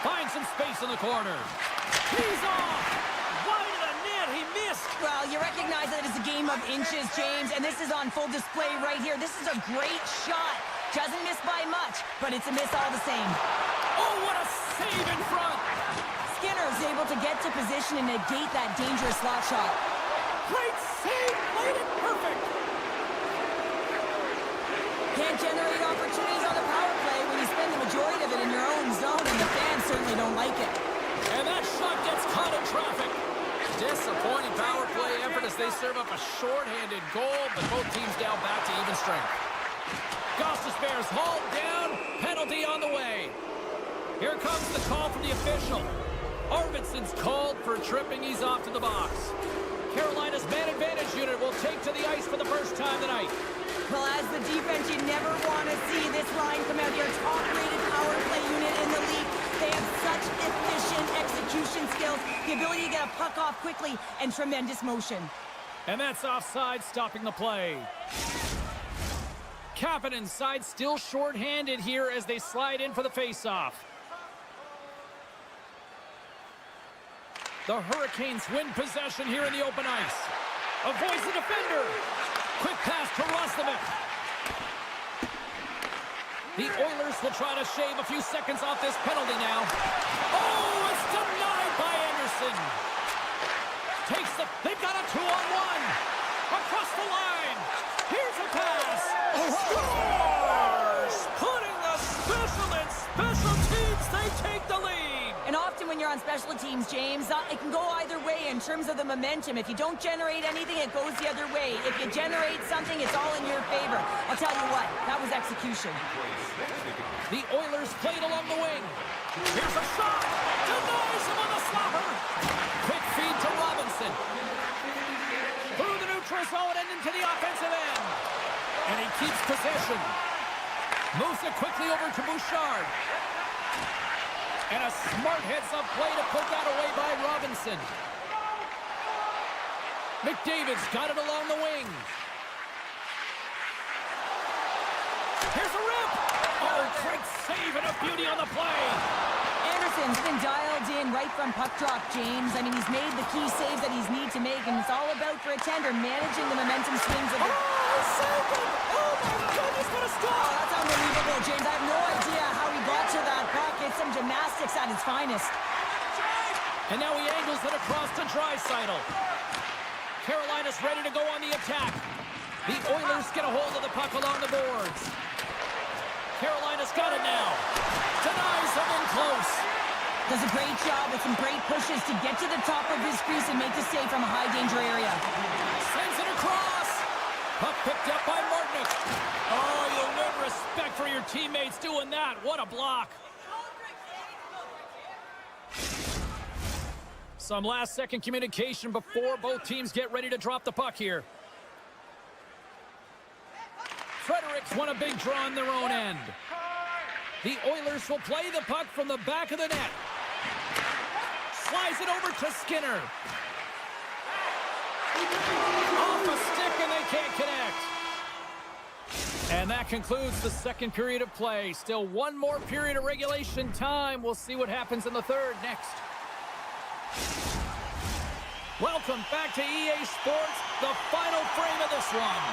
Finds some space in the corner. He's off! Wide of the net, he missed! Well, you recognize that it's a game of inches, James, and this is on full display right here. This is a great shot. Doesn't miss by much, but it's a miss all the same. Oh, what a save in front! Skinner is able to get to position and negate that dangerous slot shot. Great save! Played it perfect! Can't generate opportunities on the power play when you spend the majority of it in your own zone, and the fans certainly don't like it. And that shot gets caught in traffic. Disappointing power play effort as they serve up a shorthanded goal, but both teams down back to even strength. Gostisbehere's hauled down. Penalty on the way. Here comes the call from the official. Arvidsson's called for tripping. He's off to the box. Carolina's man advantage unit will take to the ice for the first time tonight. Well, as the defense, you never want to see this line come out here. Top-rated power play unit in the league. They have such efficient execution skills, the ability to get a puck off quickly, and tremendous motion. And that's offside, stopping the play. Kapanen's side still short-handed here as they slide in for the face-off. The Hurricanes win possession here in the open ice. Avoids the defender. Quick pass to Roslovic. The Oilers will try to shave a few seconds off this penalty now. Oh, it's denied by Anderson. They've got a 2-on-1. Across the line. Here's a pass. Scores! Putting the special in special teams. They take the lead. And often when you're on special teams, James, it can go either way in terms of the momentum. If you don't generate anything, it goes the other way. If you generate something, it's all in your favor. I'll tell you what, that was execution. The Oilers played along the wing. Here's a shot. Denies him on the slapper. Quick feed to Robinson. Through the neutral zone and into the offensive end. And he keeps possession. Moves it quickly over to Bouchard. And a smart heads-up play to put that away by Robinson. McDavid's got it along the wing. Here's a rip. Oh, great save and a beauty on the play. Anderson's been dialed in right from puck drop, James. I mean, he's made the key saves that he's need to make, and it's all about, for a tender, managing the momentum swings of the... Oh, saved it! Oh, my goodness, what a stop! Oh, that's unbelievable, James. I have no idea how he got to that puck. It's some gymnastics at its finest. And now he angles it across to Draisaitl. Carolina's ready to go on the attack. The Oilers get a hold of the puck along the boards. Carolina's got it now. Denies him in close. Does a great job with some great pushes to get to the top of his crease and make the save from a high-danger area. Sends it across. Puck picked up by Martinic. Oh, you'll win respect for your teammates doing that. What a block. Some last-second communication before both teams get ready to drop the puck here. Fredericks won a big draw on their own end. The Oilers will play the puck from the back of the net. Slides it over to Skinner. Off a stick and they can't connect. And that concludes the second period of play. Still one more period of regulation time. We'll see what happens in the third next. Welcome back to EA Sports, the final frame of this one.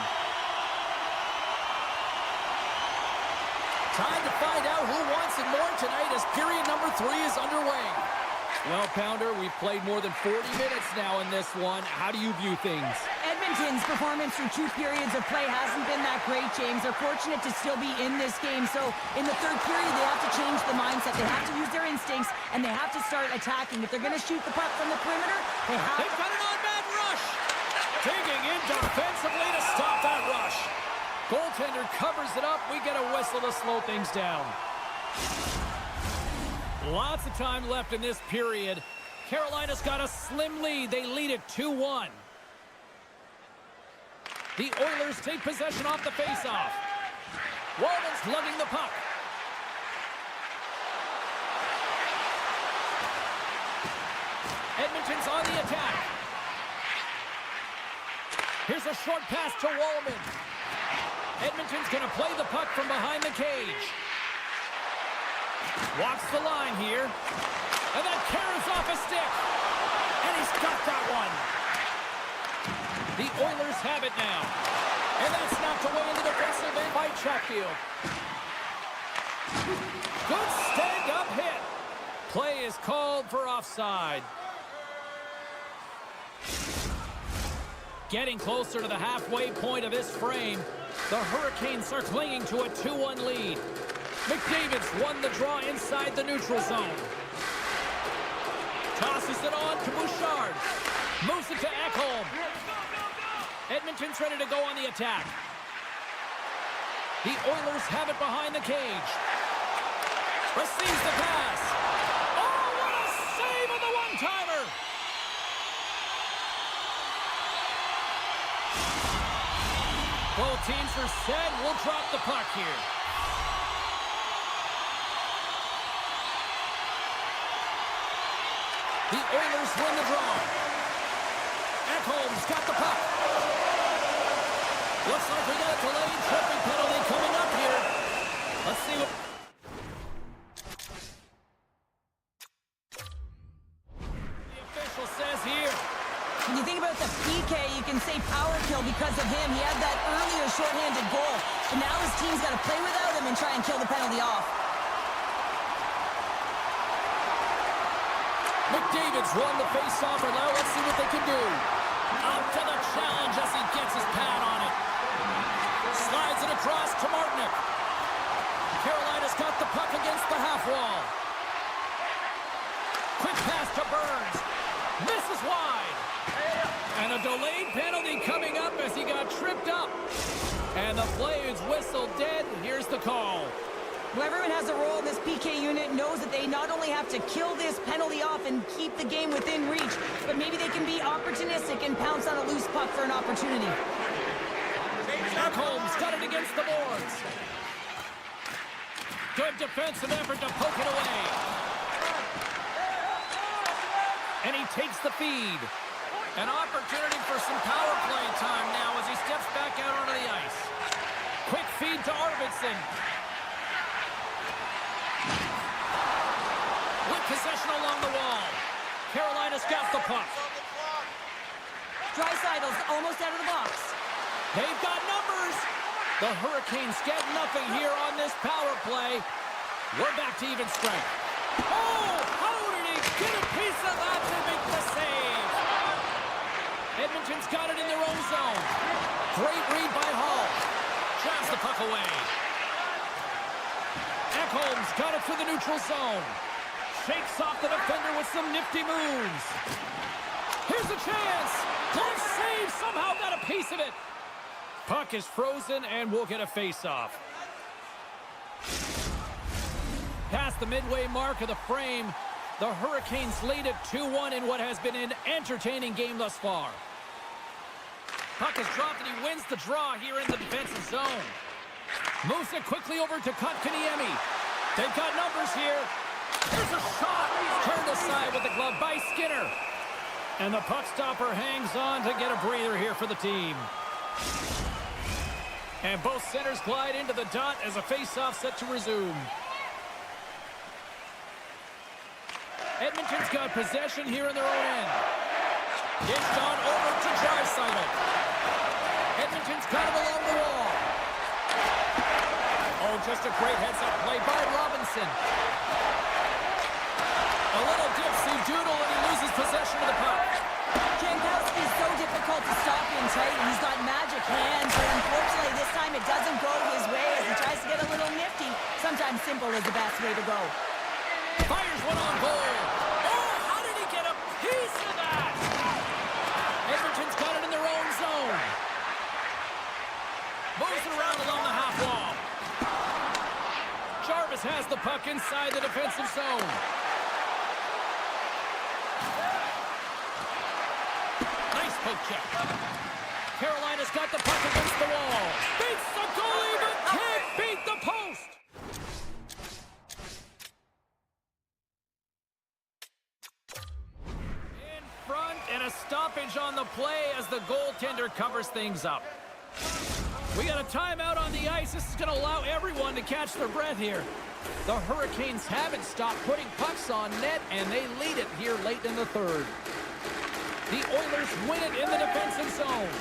Time to find out who wants it more tonight as period number 3 is underway. Well, Pounder, we've played more than 40 minutes now in this one. How do you view things? Edmonton's performance through 2 periods of play hasn't been that great, James. They're fortunate to still be in this game. So in the third period, they have to change the mindset. They have to use their instincts, and they have to start attacking. If they're going to shoot the puck from the perimeter, they've got an on-man rush. Digging in defensively to stop that rush. Goaltender covers it up. We get a whistle to slow things down. Lots of time left in this period. Carolina's got a slim lead. They lead it 2-1. The Oilers take possession off the faceoff. Walden's lugging the puck. Edmonton's on the attack. Here's a short pass to Walden. Edmonton's going to play the puck from behind the cage. Walks the line here. And that carries off a stick. And he's got that one. The Oilers have it now. And that's knocked away in the defensive end by Chatfield. Good stand-up hit. Play is called for offside. Getting closer to the halfway point of this frame, the Hurricanes are clinging to a 2-1 lead. McDavid's won the draw inside the neutral zone. Tosses it on to Bouchard. Moves it to Ekholm. Edmonton's ready to go on the attack. The Oilers have it behind the cage. Receives the pass. Oh, what a save on the one-timer! Both teams are set. We'll drop the puck here. The Oilers win the draw. Ekholm's got the puck. Looks like we got a delayed tripping penalty coming up here. Let's see what... the official says here. When you think about the PK, you can say power kill because of him. He had that earlier shorthanded goal. But now his team's got to play without him and try and kill the penalty off. McDavid's won the face-off, and now let's see what they can do. Up to the challenge as he gets his pad on it. Slides it across to Martinick. Carolina's got the puck against the half wall. Quick pass to Burns. Misses wide. And a delayed penalty coming up as he got tripped up. And the play is whistled dead. Here's the call. Well, everyone has a role in this PK unit, knows that they not only have to kill this penalty off and keep the game within reach, but maybe they can be opportunistic and pounce on a loose puck for an opportunity. Ekholm's got it against the boards. Good defensive effort to poke it away. And he takes the feed. An opportunity for some power play time now as he steps back out onto the ice. Quick feed to Arvidsson. With possession along the wall. Carolina's got the puck. Draisaitl's almost out of the box. They've got numbers. The Hurricanes get nothing here on this power play. We're back to even strength. Oh, how did he get a piece of that to make the save? Edmonton's got it in their own zone. Great read by Hall. Drives the puck away. Ekholm's got it to the neutral zone. Shakes off the defender with some nifty moves. Here's a chance. Close save. Somehow got a piece of it. Puck is frozen, and we'll get a face-off. Past the midway mark of the frame, the Hurricanes lead it 2-1 in what has been an entertaining game thus far. Puck is dropped, and he wins the draw here in the defensive zone. Moves it quickly over to Kotkaniemi. They've got numbers here. Here's a shot. Turned aside with the glove by Skinner. And the puck stopper hangs on to get a breather here for the team. And both centers glide into the dot as a face-off set to resume. Edmonton's got possession here in their own end. Dished on over to Draisaitl. Edmonton's got him along the wall. Oh, just a great heads-up play by Robinson. A little dipsy-doodle and he loses possession of the puck. Jankowski's so difficult to stop in tight, and he's got magic hands, but unfortunately this time it doesn't go his way as he tries to get a little nifty. Sometimes simple is the best way to go. Fires one on goal. Oh, how did he get a piece of that? Edmonton's got it in their own zone. Moves it around along the half wall. Jarvis has the puck inside the defensive zone. Nice poke check. Carolina's got the puck against the wall. Beats the goalie, but can't beat the post. In front, and a stoppage on the play as the goaltender covers things up. We got a timeout on the ice. This is going to allow everyone to catch their breath here. The Hurricanes haven't stopped putting pucks on net, and they lead it here late in the third. The Oilers win it in the defensive zone.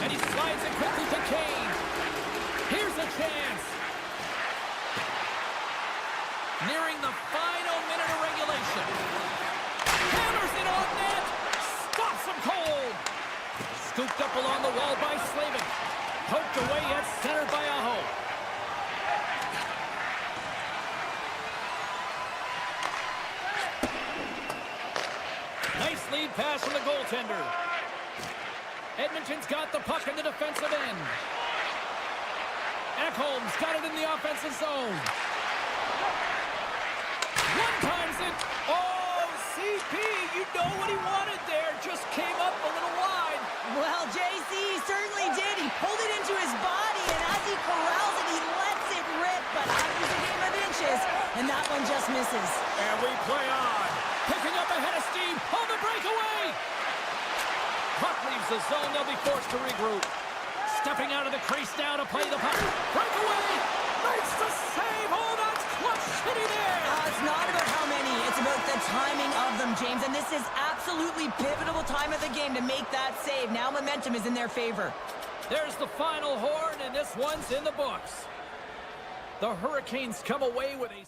And he slides it quickly to Kane. Here's a chance. Nearing the final minute of regulation. Hammers it on net. Stops him cold. Scooped up along the wall by Slavin. Poked away at center by Aho. Nice lead pass from the goaltender. Edmonton's got the puck in the defensive end. Ekholm's got it in the offensive zone. JP, you know what he wanted there. Just came up a little wide. Well, JC certainly did. He pulled it into his body, and as he corrals it, he lets it rip. But hockey's a game of inches, and that one just misses. And we play on. Picking up ahead of steam on the breakaway. Puck leaves the zone. They'll be forced to regroup. Stepping out of the crease now to play the puck. Breakaway. Makes the save. Oh, that's clutch city there. It's not about how many. It's about the timing of them, James. And this is absolutely pivotal time of the game to make that save. Now momentum is in their favor. There's the final horn, and this one's in the books. The Hurricanes come away with a...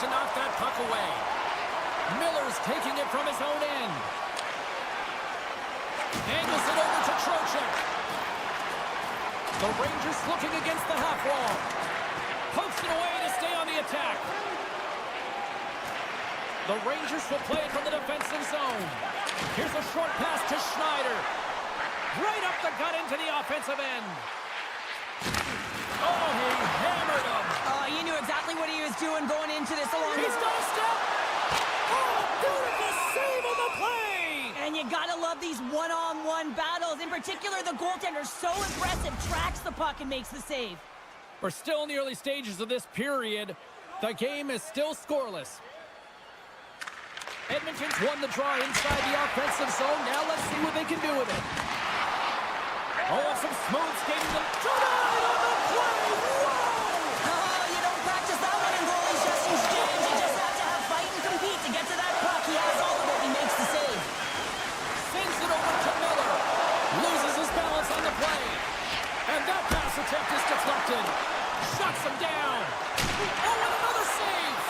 to knock that puck away. Miller's taking it from his own end. Angles it over to Trocheck. The Rangers looking against the half wall. Pokes it away to stay on the attack. The Rangers will play it from the defensive zone. Here's a short pass to Schneider. Right up the gut into the offensive end. Oh, he hammered him. You knew exactly what he was doing going into this along. He's got a step. Oh, beautiful save on the play. And you gotta love these one-on-one battles. In particular, the goaltender, so impressive, tracks the puck and makes the save. We're still in the early stages of this period. The game is still scoreless. Edmonton's won the draw inside the offensive zone. Now let's see what they can do with it. Oh, and some smooth skating. Tonight on the play. Wow! him down. Oh, and another save.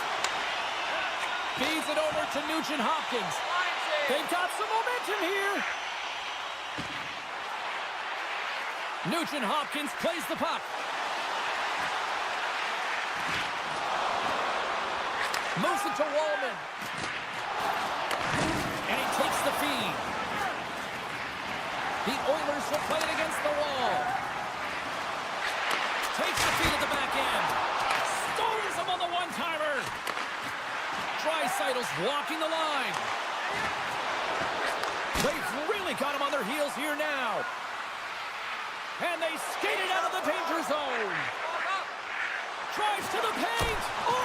Feeds it over to Nugent Hopkins. They've got some momentum here. Nugent Hopkins plays the puck. Moves it to Wallman. And he takes the feed. The Oilers will play it against the wall. Takes the feed at the back end. Stores him on the one-timer. Draisaitl's walking the line. They've really got him on their heels here now. And they skate it out of the danger zone. Drives to the paint. Oh,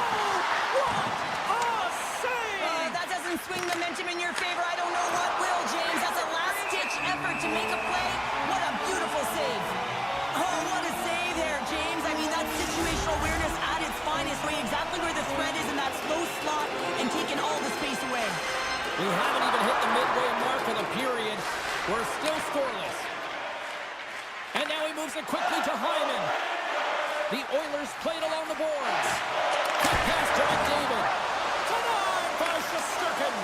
what a save! That doesn't swing momentum in your favor. I don't know what will, James. That's a last-ditch effort to make a play. What a beautiful save. Oh, what a save there, James. I mean, that's situational awareness at its finest. Knowing exactly where the threat is in that slow slot and taking all the space away. We haven't even hit the midway mark of the period. We're still scoreless. And now he moves it quickly to Hyman. The Oilers played along the boards. Quick pass to McDavid. Denied by Shesterkin.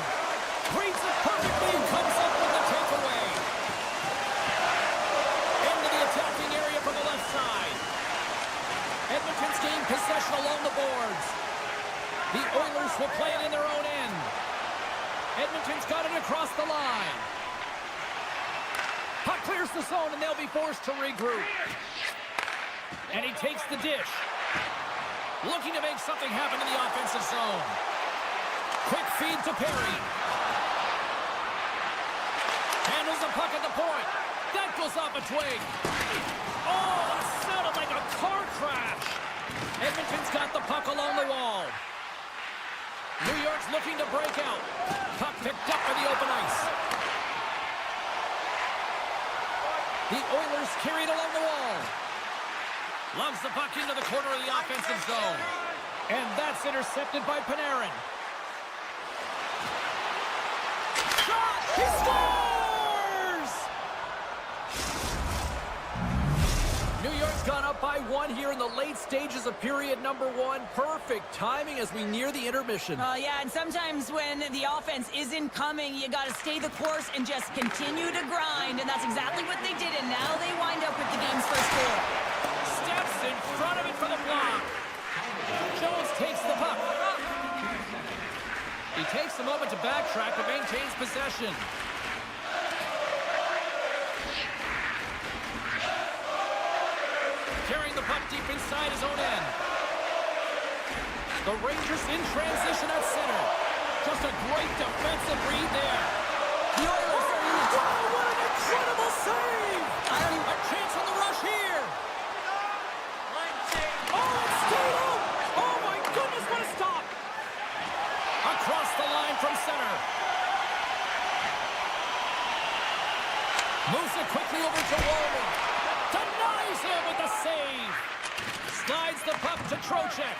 Reads it perfectly and comes up with the takeaway. Into the attacking area from the left side. Edmonton's gained possession along the boards. The Oilers will play it in their own end. Edmonton's got it across the line. Puck clears the zone and they'll be forced to regroup. And he takes the dish. Looking to make something happen in the offensive zone. Quick feed to Perry. Handles the puck at the point. That goes off a twig. Oh, that sounded like a car crash. Edmonton's got the puck along the wall. New York's looking to break out. Puck picked up by the open ice. The Oilers carried along the wall. Loves the puck into the corner of the offensive zone. And that's intercepted by Panarin. Shot! He scores! New York's gone up by one here in the late stages of period number one. Perfect timing as we near the intermission. Yeah, and sometimes when the offense isn't coming, you got to stay the course and just continue to grind. And that's exactly what they did, and now they wind up with the game's first goal. Steps in front of it for the block. Jones takes the puck. He takes a moment to backtrack but maintains possession. Carrying the puck deep inside his own end. The Rangers in transition at center. Just a great defensive read there. The Oilers are in the top. Oh, what an incredible save! A chance on the rush here. Oh, it's stayed out! Oh, my goodness, what a stop! Across the line from center. Moves it quickly over to Wallman. Denies him with the save. Slides the puck to Trocheck.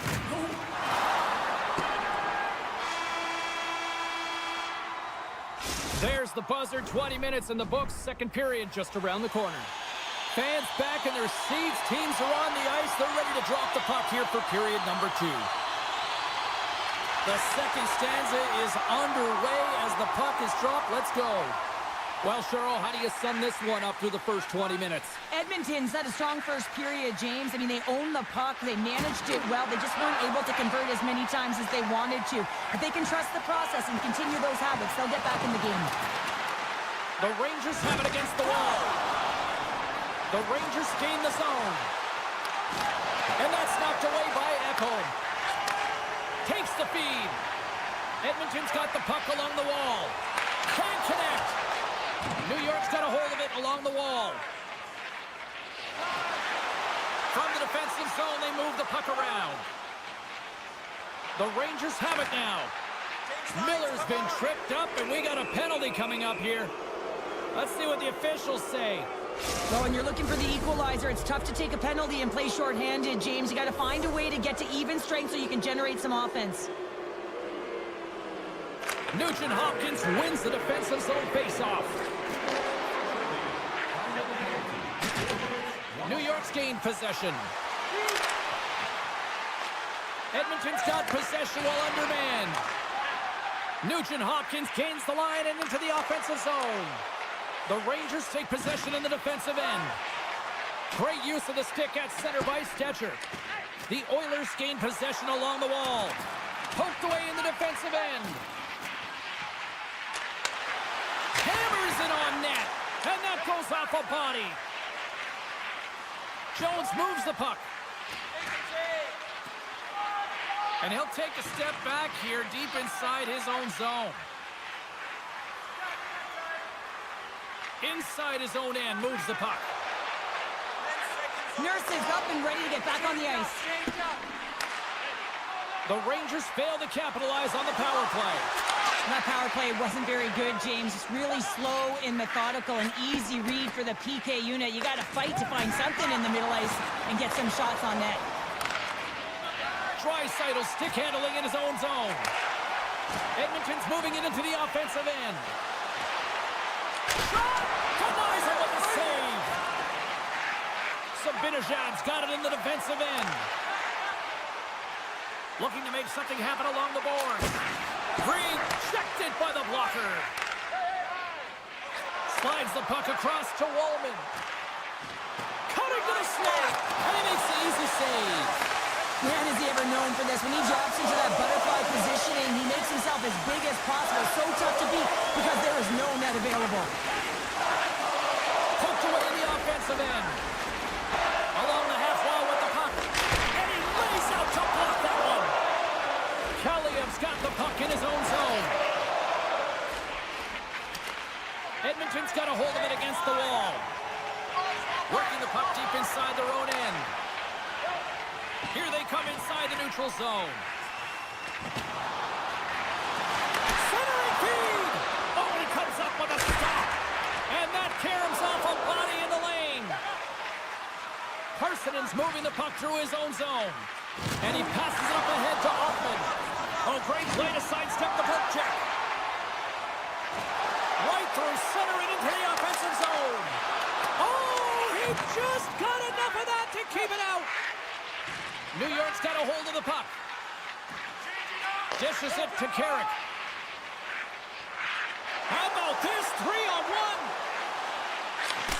There's the buzzer. 20 minutes in the books. Second period just around the corner. Fans back in their seats. Teams are on the ice. They're ready to drop the puck here for period number two. The second stanza is underway as the puck is dropped. Let's go. Well, Cheryl, how do you sum this one up through the first 20 minutes? Edmonton's had a strong first period, James. I mean, they owned the puck. They managed it well. They just weren't able to convert as many times as they wanted to. If they can trust the process and continue those habits, they'll get back in the game. The Rangers have it against the wall. The Rangers gain the zone. And that's knocked away by Ekholm. Takes the feed. Edmonton's got the puck along the wall. Can't connect. New York's got a hold of it along the wall. From the defensive zone, they move the puck around. The Rangers have it now. Miller's been tripped up, and we got a penalty coming up here. Let's see what the officials say. Well, when you're looking for the equalizer, it's tough to take a penalty and play shorthanded, James. You got to find a way to get to even strength so you can generate some offense. Nugent Hopkins wins the defensive zone faceoff. New York's gained possession. Edmonton's got possession while undermanned. Nugent-Hopkins gains the line and into the offensive zone. The Rangers take possession in the defensive end. Great use of the stick at center by Stetcher. The Oilers gain possession along the wall. Poked away in the defensive end. Hammers it on net. And that goes off a body. Jones moves the puck. And he'll take a step back here deep inside his own zone. Inside his own end, moves the puck. Nurse is up and ready to get back on the ice. The Rangers fail to capitalize on the power play. That power play wasn't very good, James. It's really slow and methodical, an easy read for the PK unit. You got to fight to find something in the middle ice and get some shots on net. Draisaitl stick handling in his own zone. Edmonton's moving it into the offensive end. Shot! Denies him with the save. Sabinajad's got it in the defensive end. Looking to make something happen along the boards. Rejected by the blocker. Slides the puck across to Wallman. Cutting to the slot. And he makes the easy save. Man, is he ever known for this. When he drops into that butterfly positioning, he makes himself as big as possible. So tough to beat because there is no net available. Poked away in the offensive end. Along the half wall with the puck. And he lays out to block that one. Kaliev's got the puck in his own zone. Edmonton's got a hold of it against the wall. Working the puck deep inside their own end. Here they come inside the neutral zone. Centering feed! Oh, and he comes up with a stop. And that caroms off a body in the lane. Parsonen's moving the puck through his own zone. And he passes it up ahead to Hoffman. Oh, great play to sidestep the poke check. Right through center and into the offensive zone. Oh, he just got enough of that to keep it out. New York's got a hold of the puck. Dishes it to Carrick. How about this? 3-on-1.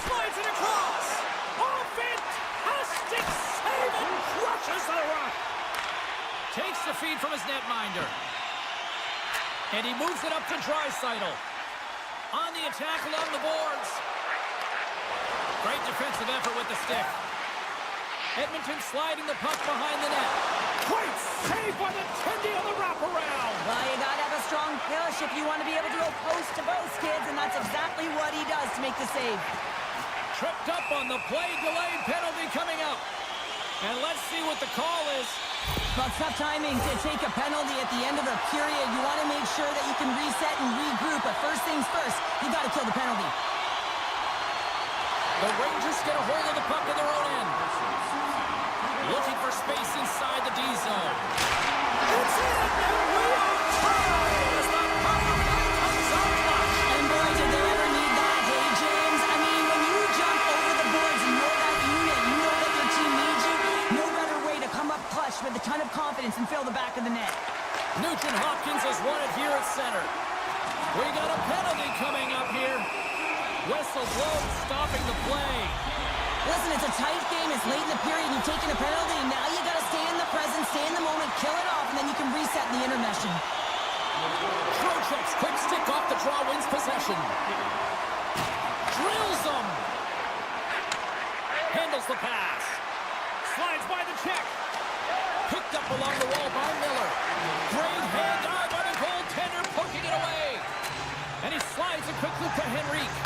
Slides it across. Oh, fantastic save and crushes the rock. Takes the feed from his netminder. And he moves it up to Draisaitl. On the attack along the boards. Great defensive effort with the stick. Edmonton sliding the puck behind the net. Great save by the Tendy on the wraparound. Well, you got to have a strong push if you want to be able to go post to post, kids, and that's exactly what he does to make the save. Tripped up on the play, delayed penalty coming up. And let's see what the call is. Well, tough timing to take a penalty at the end of a period. You want to make sure that you can reset and regroup, but first things first, you got to kill the penalty. The Rangers get a hold of the puck in their own end. Looking for space inside the D zone. It's in, and we are tied as the power play comes up clutch. And boy, did they ever need that, hey, James? I mean, when you jump over the boards and you're that unit, you know that your team needs you. No better way to come up clutch with a ton of confidence and fill the back of the net. Nugent-Hopkins has won it here at center. We got a penalty coming up here. Whistle blown, stopping the play. Listen, it's a tight game. It's late in the period. You've taken a penalty. Now you got to stay in the present, stay in the moment, kill it off, and then you can reset in the intermission. Trocheck's quick stick off the draw wins possession. Drills him. Handles the pass. Slides by the check. Picked up along the wall by Miller. Great hand dive by the goaltender, poking it away. And he slides it quickly to Henrique.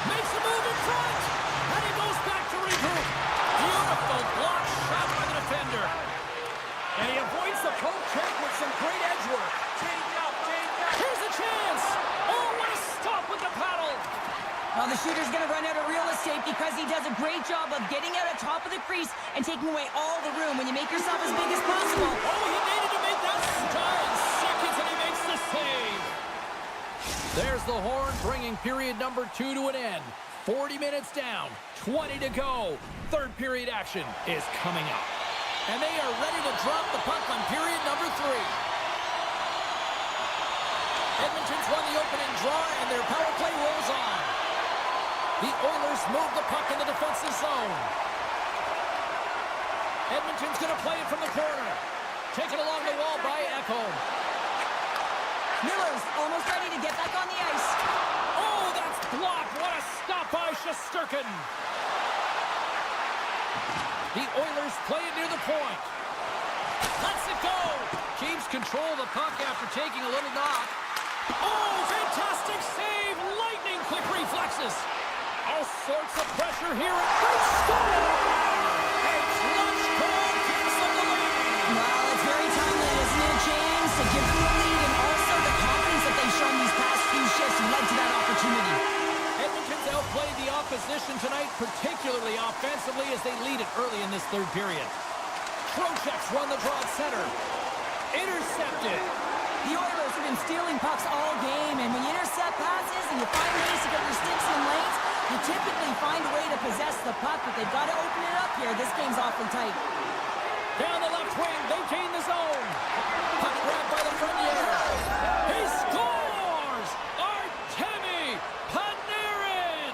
Makes a move in front. And he goes back to regroup. Beautiful block shot by the defender. And he avoids the poke check with some great edge work. Here's a chance. Oh, what a stop with the paddle. Well, the shooter's going to run out of real estate because he does a great job of getting out of top of the crease and taking away all the room. When you make yourself as big as possible. Oh, he needed to make that start in seconds, and he makes the save. There's the horn, bringing period number 2 to an end. 40 minutes down, 20 to go. Third period action is coming up. And they are ready to drop the puck on period number 3. Edmonton's won the opening draw, and their power play rolls on. The Oilers move the puck in the defensive zone. Edmonton's going to play it from the corner. Taken along the wall by Echo. Miller's almost ready to get back on the ice. Oh, that's blocked. What a stop by Shesterkin. The Oilers play it near the point. Lets it go. Keeps control of the puck after taking a little knock. Oh, fantastic save. Lightning quick reflexes. All sorts of pressure here. They score! A clutch goal gives them the lead. Well, it's very timely, isn't it, James? To give them the lead and also the confidence that they've shown these past few shifts led to that opportunity. Edmonton's outplayed the opposition tonight, particularly offensively, as they lead it early in this third period. Trocheck's run the draw at center. Intercepted. The Oilers have been stealing pucks all game, and when you intercept passes and you find ways to get your sticks in lanes, you typically find a way to possess the puck, but they've got to open it up here. This game's awfully tight. Down the left wing, they gain the zone. Puck grabbed by the Frenier. He scores! Artemi Panarin!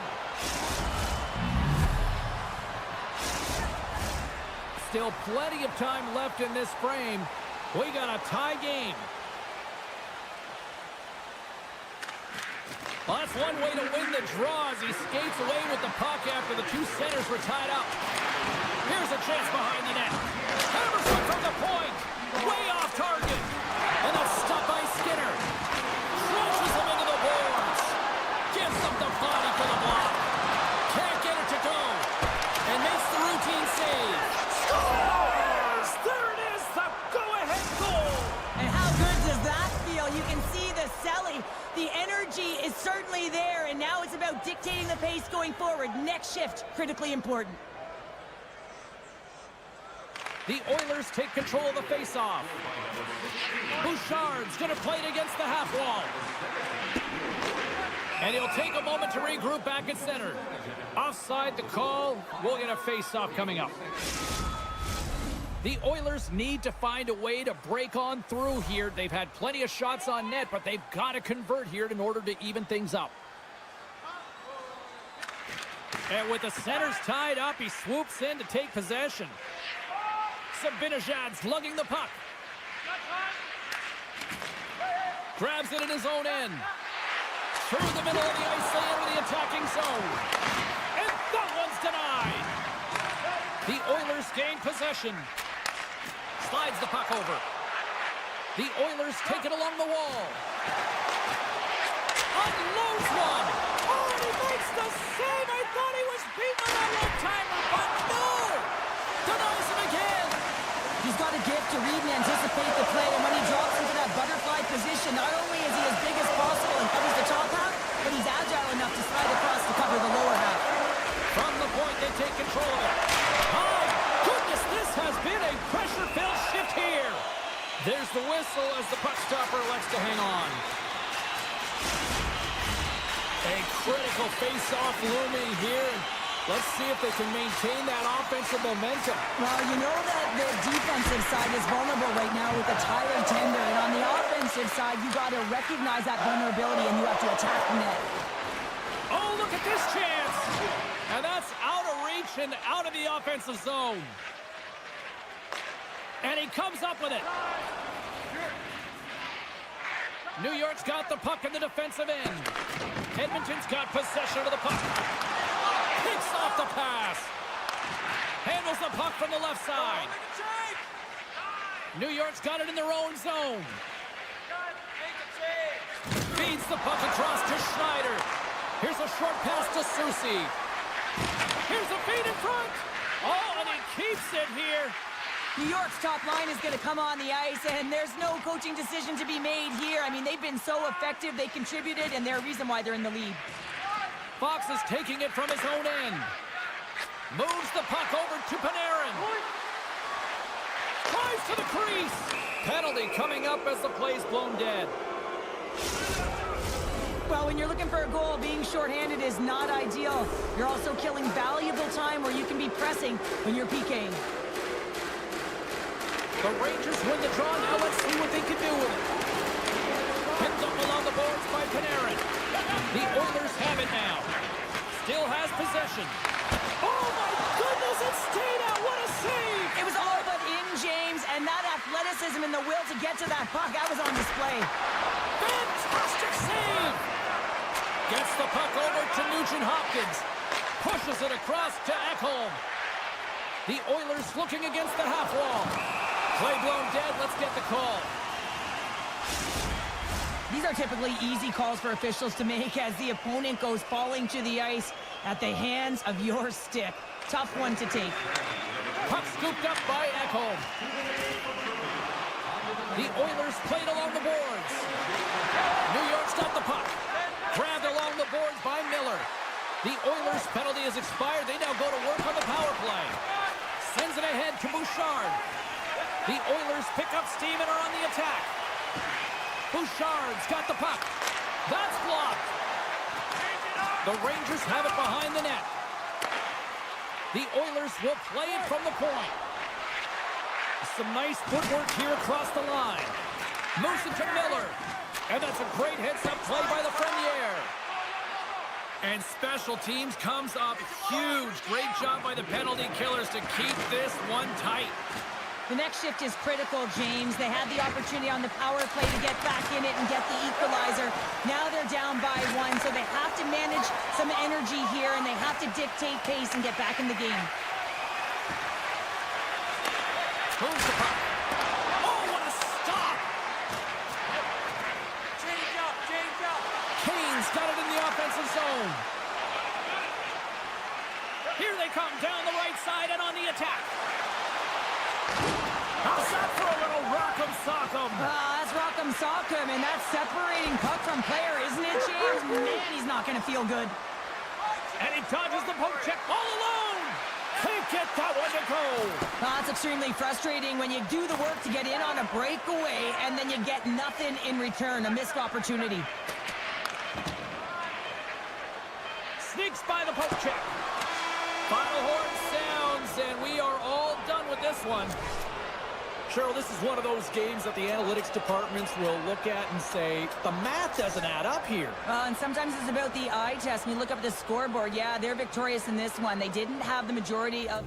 Still plenty of time left in this frame. We got a tie game. Well, that's one way to win the draw as he skates away with the puck after the two centers were tied up. Here's a chance behind the net. Hammers one from the point. Way off target. And that's stopped by Skinner. Crunches him into the boards. Gives them the body for the block. Can't get it to go. And makes the routine save. Scores! There it is, the go-ahead goal. And how good does that feel? You can see the selling. The energy is certainly there, and now it's about dictating the pace going forward. Next shift, critically important. The Oilers take control of the face-off. Bouchard's going to play it against the half wall. And he'll take a moment to regroup back at center. Offside the call. We'll get a face-off coming up. The Oilers need to find a way to break on through here. They've had plenty of shots on net, but they've got to convert here in order to even things up. And with the centers tied up, he swoops in to take possession. Sabinajad's lugging the puck. Grabs it in his own end. Through the middle of the ice, they enter the attacking zone. And that one's denied. The Oilers gain possession. Slides the puck over. The Oilers take it along the wall. Unloads one. Oh, and he makes the save. I thought he was beaten on that one-timer, but no. Denies him again. He's got a gift to read and anticipate the play, and when he drops into that butterfly position, not only is he as big as possible and covers the top half, but he's agile enough to slide across to cover the lower half. From the point, they take control of it. My goodness, this has been a pressure-filled shift here. There's the whistle as the puck stopper elects to hang on. A critical face-off looming here. Let's see if they can maintain that offensive momentum. Well, you know that the defensive side is vulnerable right now with a tired tender, and on the offensive side, you got to recognize that vulnerability and you have to attack the net. Oh, look at this chance. And that's out of reach and out of the offensive zone. And he comes up with it. New York's got the puck in the defensive end. Edmonton's got possession of the puck. Picks off the pass. Handles the puck from the left side. New York's got it in their own zone. Feeds the puck across to Schneider. Here's a short pass to Soucy. Here's a feed in front. Oh, and he keeps it here. New York's top line is going to come on the ice, and there's no coaching decision to be made here. I mean, they've been so effective, they contributed, and they're a reason why they're in the lead. Fox is taking it from his own end. Moves the puck over to Panarin. Drives to the crease. Penalty coming up as the play's blown dead. Well, when you're looking for a goal, being shorthanded is not ideal. You're also killing valuable time where you can be pressing when you're PKing. The Rangers win the draw. Now let's see what they can do with it. Picked up along the boards by Panarin. The Oilers have it now. Still has possession. Oh, my goodness, it stayed out. What a save. It was all but in, James, and that athleticism and the will to get to that puck, that was on display. Fantastic save. Gets the puck over to Nugent-Hopkins. Pushes it across to Ekholm. The Oilers looking against the half wall. Play blown dead. Let's get the call. These are typically easy calls for officials to make as the opponent goes falling to the ice at the hands of your stick. Tough one to take. Puck scooped up by Ekholm. The Oilers played along the boards. New York's got the puck. Grabbed along the boards by Miller. The Oilers' penalty has expired. They now go to work on the power play. Sends it ahead to Bouchard. The Oilers pick up steam and are on the attack. Bouchard's got the puck. That's blocked. The Rangers have it behind the net. The Oilers will play it from the point. Some nice footwork here across the line. Moves it to Miller. And that's a great heads-up play by the Lafreniere. And special teams comes up huge. Great job by the penalty killers to keep this one tight. The next shift is critical, James. They had the opportunity on the power play to get back in it and get the equalizer. Now they're down by one, so they have to manage some energy here, and they have to dictate pace and get back in the game. Moves the puck. Oh, what a stop! Change up, change up. Kane's got it in the offensive zone. Here they come down the right side and on the attack. How's that for a little rock'em sock'em? That's rock'em sock'em, and that's separating puck from player, isn't it, James? Man, he's not going to feel good. And he dodges the poke check all alone. Can't get that one to go. That's extremely frustrating when you do the work to get in on a breakaway, and then you get nothing in return, a missed opportunity. Sneaks by the poke check. Final horn sounds, and we are all done with this one. Cheryl, this is one of those games that the analytics departments will look at and say, the math doesn't add up here. And sometimes it's about the eye test. When you look up at the scoreboard, yeah, they're victorious in this one. They didn't have the majority of...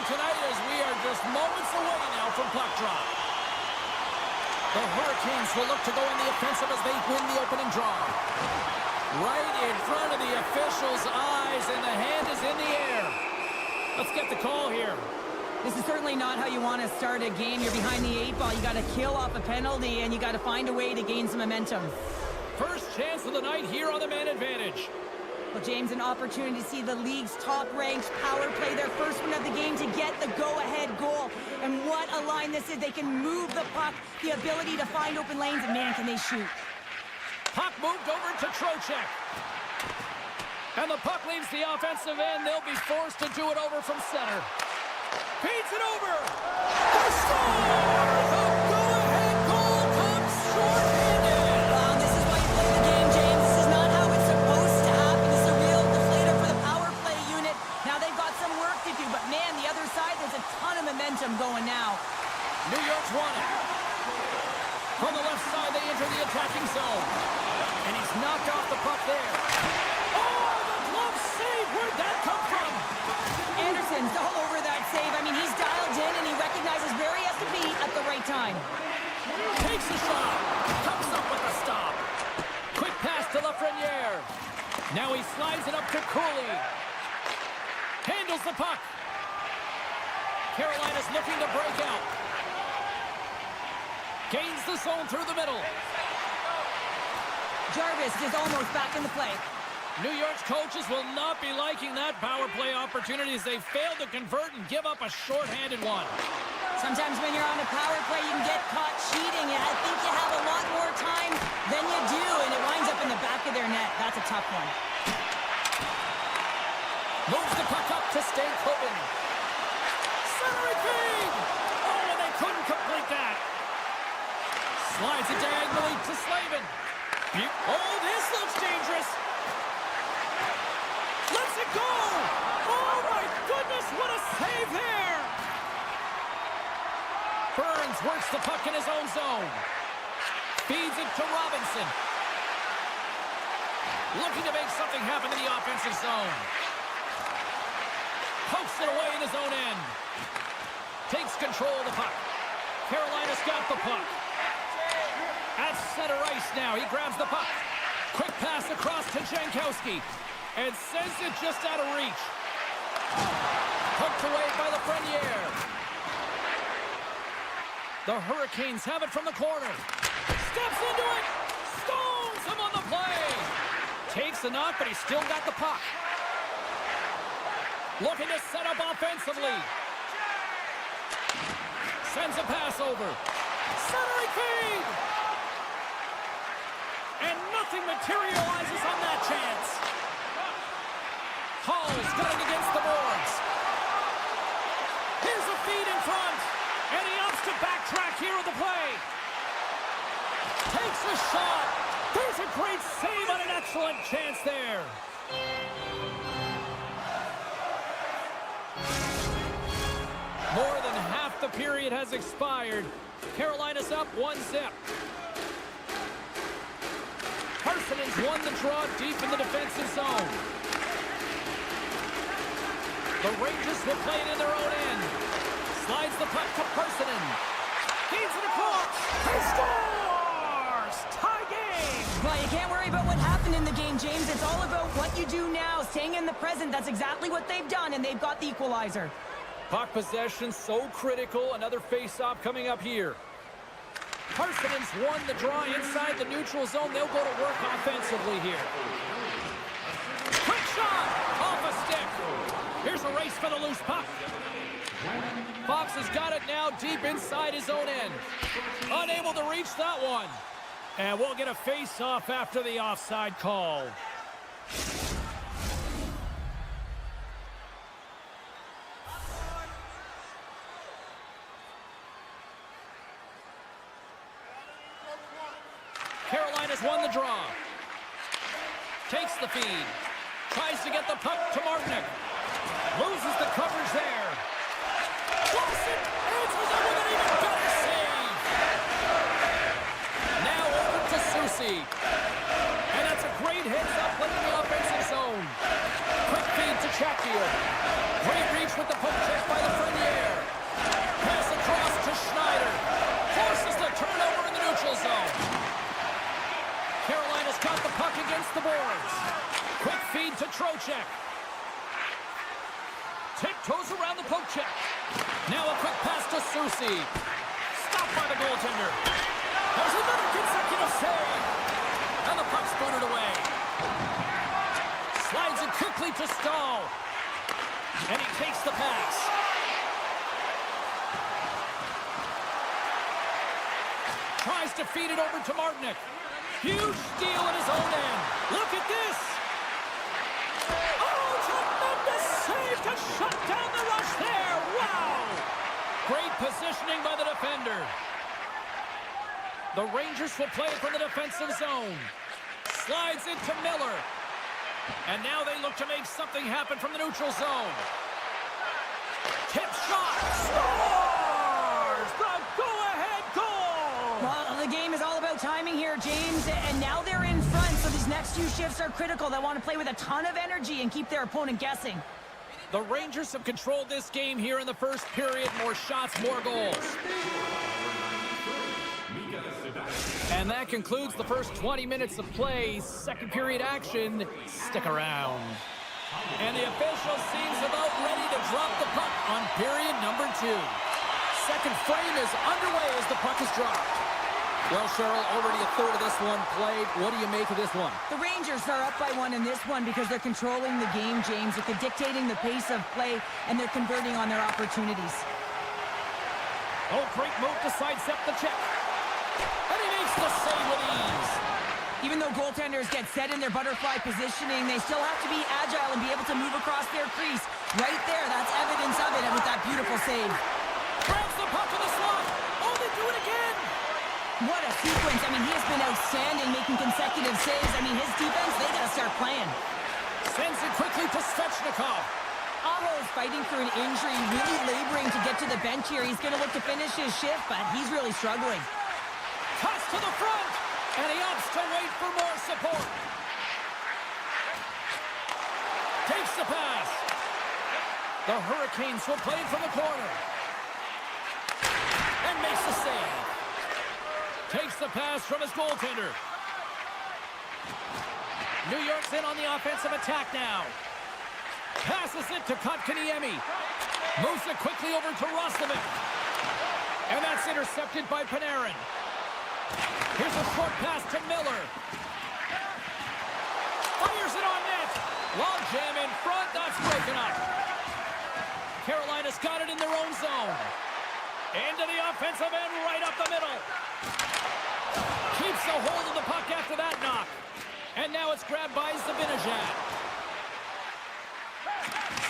on tonight as we are just moments away now from puck drop. The Hurricanes will look to go in the offensive as they win the opening draw. Right in front of the officials' eyes, and the hand is in the air. Let's get the call here. This is certainly not how you want to start a game. You're behind the 8 ball. You got to kill off a penalty, and you got to find a way to gain some momentum. First chance of the night here on the man advantage. Well, James, an opportunity to see the league's top-ranked power play their first one of the game to get the go-ahead goal. And what a line this is. They can move the puck, the ability to find open lanes, and man, can they shoot. Puck moved over to Trocheck. And the puck leaves the offensive end. They'll be forced to do it over from center. Feeds it over. They score! The go-ahead goal comes short-handed. Wow, this is why you play the game, James. This is not how it's supposed to happen. This is a real deflator for the power play unit. Now they've got some work to do, but man, the other side, there's a ton of momentum going now. New York's won it. From the left side, they enter the attacking zone. And he's knocked off the puck there. Oh, the glove save! Where'd that come from? Anderson's all over that save. I mean, he's dialed in, and he recognizes where he has to be at the right time. Takes a shot. Comes up with a stop. Quick pass to Lafreniere. Now he slides it up to Cooley. Handles the puck. Carolina's looking to break out. Gains the zone through the middle. Jarvis is almost back in the play. New York's coaches will not be liking that power play opportunity as they fail to convert and give up a short-handed one. Sometimes when you're on a power play, you can get caught cheating, and I think you have a lot more time than you do, and it winds up in the back of their net. That's a tough one. Moves the puck up to Stankoven. Centering feed! Oh, and they couldn't complete that. Slides it diagonally to Slavin. Oh, this looks dangerous. Lets it go. Oh, my goodness, what a save there. Burns works the puck in his own zone. Feeds it to Robinson. Looking to make something happen in the offensive zone. Pokes it away in his own end. Takes control of the puck. Carolina's got the puck. At center ice now. He grabs the puck. Quick pass across to Jankowski. And sends it just out of reach. Poked away by Lafreniere. The Hurricanes have it from the corner. Steps into it. Stones him on the play. Takes a knock, but he's still got the puck. Looking to set up offensively. Sends a pass over. Centering feed. And nothing materializes on that chance. Hall's going against the boards. Here's a feed in front. And he opts to backtrack here with the play. Takes a shot. There's a great save on an excellent chance there. More than half the period has expired. Carolina's up 1-0. Parsonen's won the draw deep in the defensive zone. The Rangers will play it in their own end. Slides the puck to Parsonen. Feeds it across. He scores! Tie game! Well, you can't worry about what happened in the game, James. It's all about what you do now, staying in the present. That's exactly what they've done, and they've got the equalizer. Puck possession so critical. Another face-off coming up here. Parsonen's won the draw inside the neutral zone. They'll go to work offensively here. Quick shot! Off a stick. Here's a race for the loose puck. Fox has got it now deep inside his own end. Unable to reach that one. And we'll get a face-off after the offside call. Carolina's won the draw. Takes the feed. Tries to get the puck to Martinic. Loses the coverage there. Lawson answers it with an even better save. Now over to Soucy. And that's a great heads-up play in the offensive zone. Quick feed to Chatfield. Great reach with the poke check by Lafreniere. Susie. Stopped by the goaltender. There's another consecutive save. And the puck's booted away. Slides it quickly to Stahl. And he takes the pass. Tries to feed it over to Martinick. Huge steal at his own end. Look at this. Oh, tremendous save to shut down the rush there. Wow. Great positioning by the defender. The Rangers will play it from the defensive zone. Slides it to Miller. And now they look to make something happen from the neutral zone. Tip shot. Scores! The go-ahead goal! Well, the game is all about timing here, James. And now they're in front, so these next few shifts are critical. They want to play with a ton of energy and keep their opponent guessing. The Rangers have controlled this game here in the first period. More shots, more goals. And that concludes the first 20 minutes of play. Second period action. Stick around. And the official seems about ready to drop the puck on period number 2. Second frame is underway as the puck is dropped. Well, Cheryl, already a third of this one played. What do you make of this one? The Rangers are up by 1 in this one because they're controlling the game, James. They're dictating the pace of play, and they're converting on their opportunities. Oh, great move to sidestep the check. And he makes the save with ease. Even though goaltenders get set in their butterfly positioning, they still have to be agile and be able to move across their crease. Right there, that's evidence of it, and with that beautiful save. Grabs the puck in the slot. Oh, they do it again. What a sequence. I mean, he has been outstanding, making consecutive saves. I mean, his defense, they got to start playing. Sends it quickly to Svechnikov. Aho is fighting through an injury, really laboring to get to the bench here. He's going to look to finish his shift, but he's really struggling. Toss to the front, and he opts to wait for more support. Takes the pass. The Hurricanes will play it from the corner. And makes the save. Takes the pass from his goaltender. New York's in on the offensive attack now. Passes it to Kotkaniemi. Moves it quickly over to Roslovic. And that's intercepted by Panarin. Here's a short pass to Miller. Fires it on net. Long jam in front. That's broken up. Carolina's got it in their own zone. Into the offensive end, right up the middle. Keeps a hold of the puck after that knock. And now it's grabbed by Zibanejad.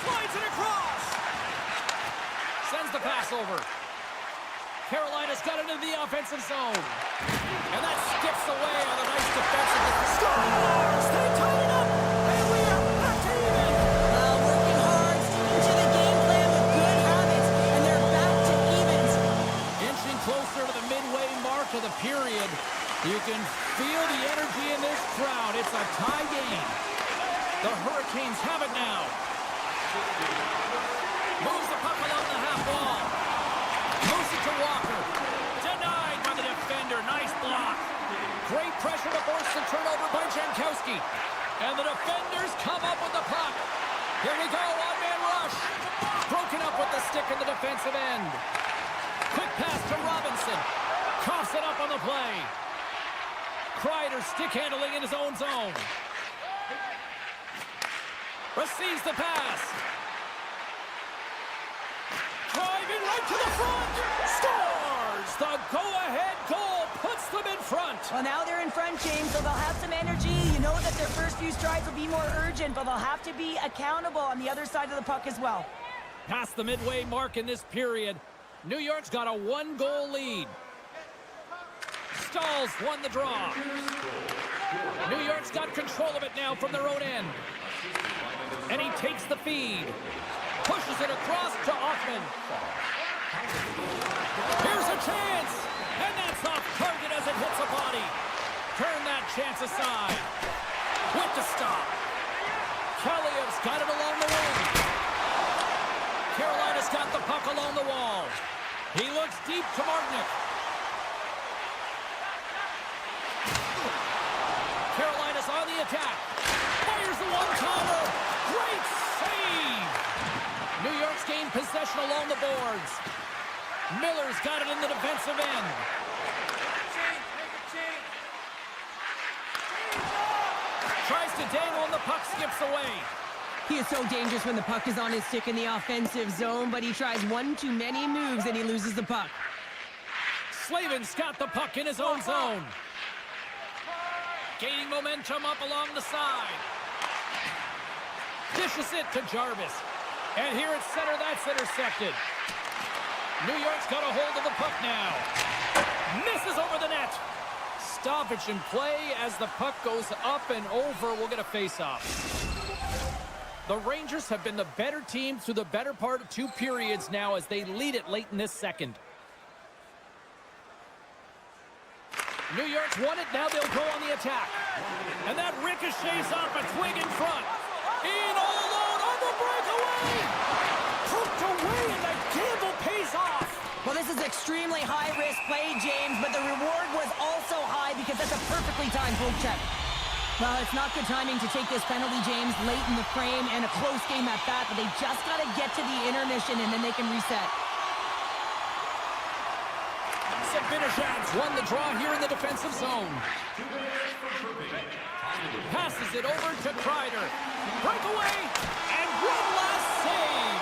Slides it across. Sends the pass over. Carolina's got it into the offensive zone. And that skips away on a nice defensive. Scores! They tie it up! And we are back to even! Working hard, sticking to the game plan with good habits, and they're back to evens. Inching closer to the midway mark of the period. You can feel the energy in this crowd. It's a tie game. The Hurricanes have it now. Moves the puck along the half wall. Moves it to Walker. Denied by the defender. Nice block. Great pressure to force the turnover by Jankowski. And the defenders come up with the puck. Here we go. One-man rush. Broken up with the stick in the defensive end. Quick pass to Robinson. Coughs it up on the play. Kreider stick handling in his own zone. Receives the pass. Driving right to the front. Scores! The go-ahead goal puts them in front. Well, now they're in front, James, so they'll have some energy. You know that their first few strides will be more urgent, but they'll have to be accountable on the other side of the puck as well. Past the midway mark in this period, New York's got a 1-goal lead. Stahl's won the draw. New York's got control of it now from their own end. And he takes the feed. Pushes it across to Hoffman. Here's a chance. And that's off target as it hits a body. Turn that chance aside. With the stop. Kaliev's got it along the wing. Carolina's got the puck along the wall. He looks deep to Martinick. Carolina's on the attack. Fires the one-timer. Great save. New York's gained possession along the boards. Miller's got it in the defensive end. Tries to dangle and the puck skips away. He is so dangerous when the puck is on his stick in the offensive zone, but he tries one too many moves and he loses the puck. Slavin's got the puck in his own zone. Gaining momentum up along the side. Dishes it to Jarvis. And here at center, that's intercepted. New York's got a hold of the puck now. Misses over the net. Stoppage in play as the puck goes up and over. We'll get a face-off. The Rangers have been the better team through the better part of 2 periods now as they lead it late in this second. New York's won it. Now they'll go on the attack. And that ricochets off a twig in front. In all alone on the breakaway. Poked away and the gamble pays off. Well, this is extremely high-risk play, James, but the reward was also high because that's a perfectly timed poke check. Well, it's not good timing to take this penalty, James, late in the frame and a close game at that, but they just got to get to the intermission and then they can reset. Sabinishad's won the draw here in the defensive zone. Passes it over to Kreider. Breakaway, and one last save.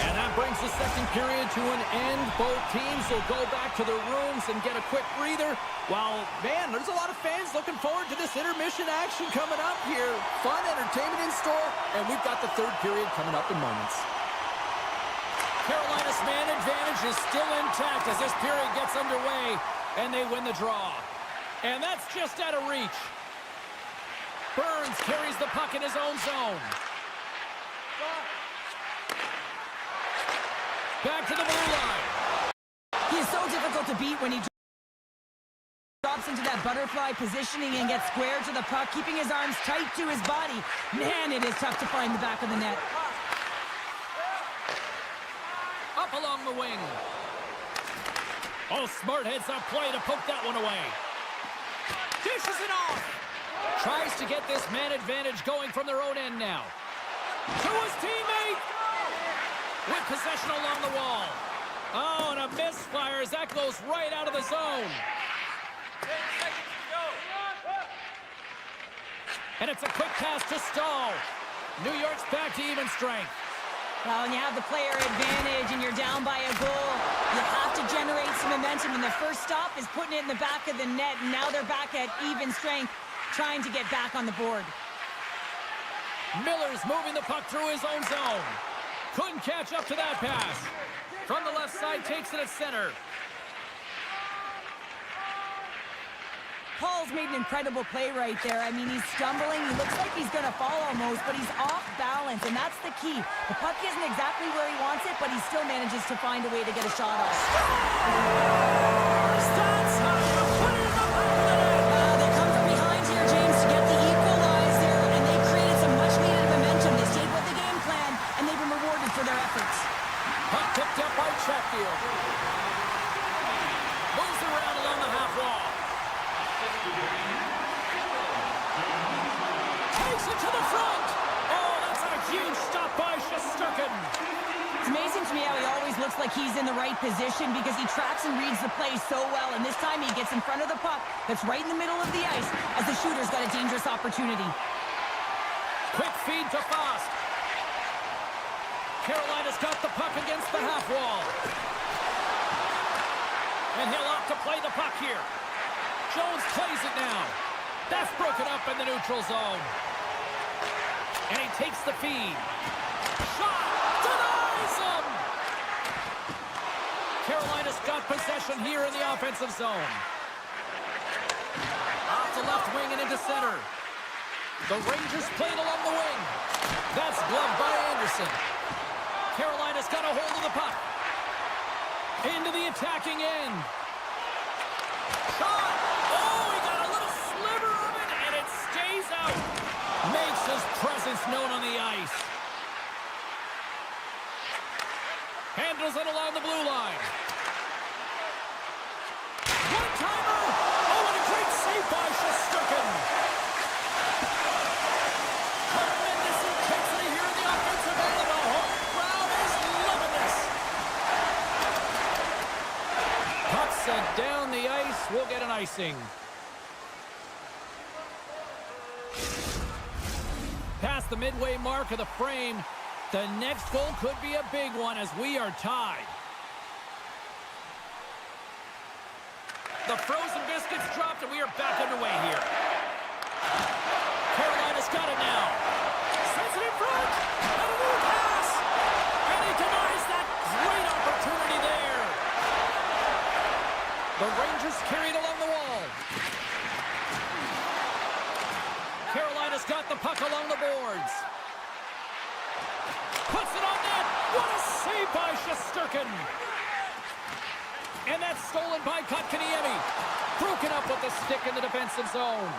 And that brings the second period to an end. Both teams will go back to their rooms and get a quick breather. While, man, there's a lot of fans looking forward to this intermission action coming up here. Fun entertainment in store, and we've got the third period coming up in moments. Carolina's man advantage is still intact as this period gets underway, and they win the draw. And that's just out of reach. Burns carries the puck in his own zone. Back to the blue line. He is so difficult to beat when he drops into that butterfly positioning and gets square to the puck, keeping his arms tight to his body. Man, it is tough to find the back of the net. Up along the wing. Oh, smart heads up play to poke that one away. Dishes it off. Tries to get this man advantage going from their own end now. To his teammate. With possession along the wall. Oh, and a misfire as that goes right out of the zone. And it's a quick pass to Stahl. New York's back to even strength. Well, when you have the player advantage and you're down by a goal, you have to generate some momentum. And the first stop is putting it in the back of the net. And now they're back at even strength, trying to get back on the board. Miller's moving the puck through his own zone. Couldn't catch up to that pass. From the left side, takes it at center. Paul's made an incredible play right there. I mean, he's stumbling. He looks like he's going to fall almost, but he's off balance, and that's the key. The puck isn't exactly where he wants it, but he still manages to find a way to get a shot off. That's how you put it in the back of the net. They come from behind here, James, to get the equalizer, and they created some much-needed momentum. They stayed with the game plan, and they've been rewarded for their efforts. Puck picked up by Chatfield. Moves around along the half wall. Takes it to the front. Oh, that's a huge stop by Shesterkin. It's amazing to me how he always looks like he's in the right position because he tracks and reads the play so well, and this time he gets in front of the puck that's right in the middle of the ice as the shooter's got a dangerous opportunity. Quick feed to Fost. Carolina's got the puck against the half wall. And he'll opt to play the puck here. Jones plays it now. That's broken up in the neutral zone. And he takes the feed. Shot! Denies him! Carolina's got possession here in the offensive zone. Off the left wing and into center. The Rangers played along the wing. That's gloved by Anderson. Carolina's got a hold of the puck. Into the attacking end. Shot! Oh, he got a little sliver of it, and it stays out. Makes his presence known on the ice. Handles it along the blue line. One-timer! Oh, and a great save by Shesterkin. Tremendous intensity here in the offensive end, and the home crowd is loving this. will get an icing. Past the midway mark of the frame, the next goal could be a big one as we are tied. The frozen biscuits dropped and we are back underway here. Carolina's got it now. Sends it in front. And a new pass. And he denies that great opportunity there. The Rangers carry it along the wall. Carolina's got the puck along the boards. Puts it on net. What a save by Shesterkin. And that's stolen by Kotkaniemi. Broken up with the stick in the defensive zone.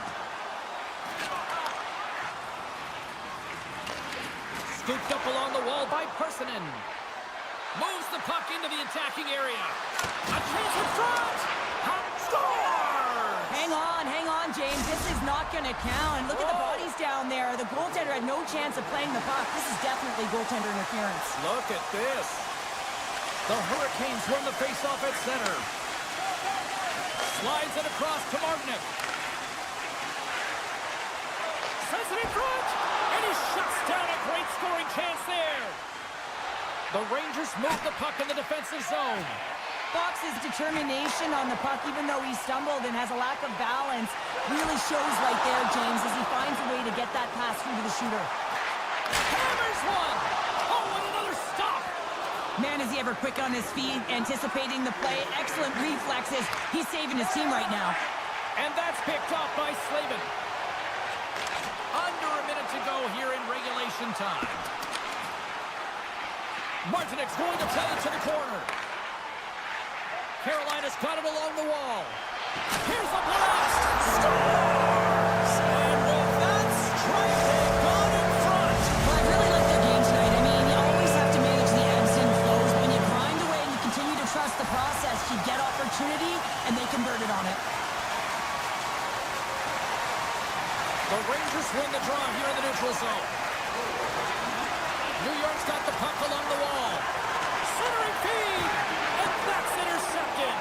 Scooped up along the wall by Persinen. Moves the puck into the attacking area. A chance in front. Scores! Hang on, James. This is not going to count. Look at the bodies down there. The goaltender had no chance of playing the puck. This is definitely goaltender interference. Look at this. The Hurricanes win the faceoff at center. Slides it across to Martinick. Sends it in front. And he shuts down a great scoring chance there. The Rangers move the puck in the defensive zone. Fox's determination on the puck, even though he stumbled and has a lack of balance, really shows right there, James, as he finds a way to get that pass through to the shooter. Hammers one. Oh, and another stop. Man, is he ever quick on his feet, anticipating the play. Excellent reflexes. He's saving his team right now. And that's picked off by Slavin. Under a minute to go here in regulation time. Martinick's going to play it to the corner. Carolina's got it along the wall. Here's a blast. Scores! And with that strike, they've gone in front. Well, I really like their game tonight. I mean, you always have to manage the ebbs and flows. When you grind away and you continue to trust the process, you get opportunity, and they convert it on it. The Rangers win the draw here in the neutral zone. New York's got the puck along the wall. Centering feed, and that's intercepted.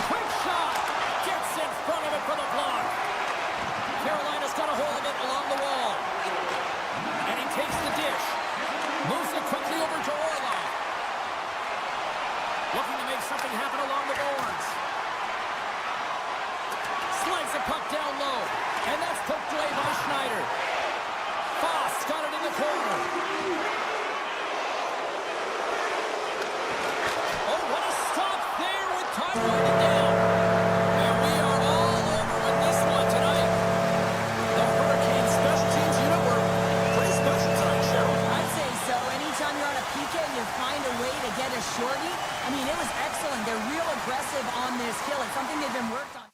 Quick shot, gets in front of it for the block. Carolina's got a hold of it along the wall. And he takes the dish. Moves it quickly over to Orlov. Looking to make something happen along the boards. Slides the puck down low. And that's poked away by Schneider. Foss got it in the corner. Oh, what a stop there with time winding down. And we are all over with this one tonight. The Hurricane special teams unit were pretty special tonight, Cheryl. I'd say so. Anytime you're on a PK and you find a way to get a shorty, I mean, it was excellent. They're real aggressive on this kill. It's something they've been worked on.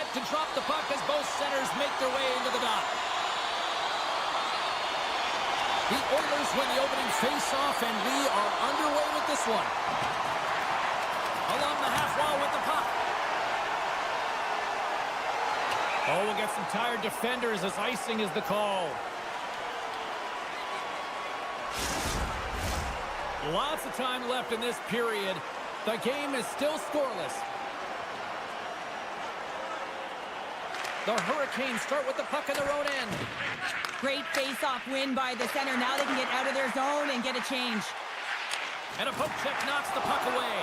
set to drop the puck as both centers make their way into the dot. The Oilers win the opening face-off, and we are underway with this one. Along the half wall with the puck. Oh, we'll get some tired defenders as icing is the call. Lots of time left in this period. The game is still scoreless. The Hurricanes start with the puck in their own end. Great face-off win by the center. Now they can get out of their zone and get a change. And a poke check knocks the puck away.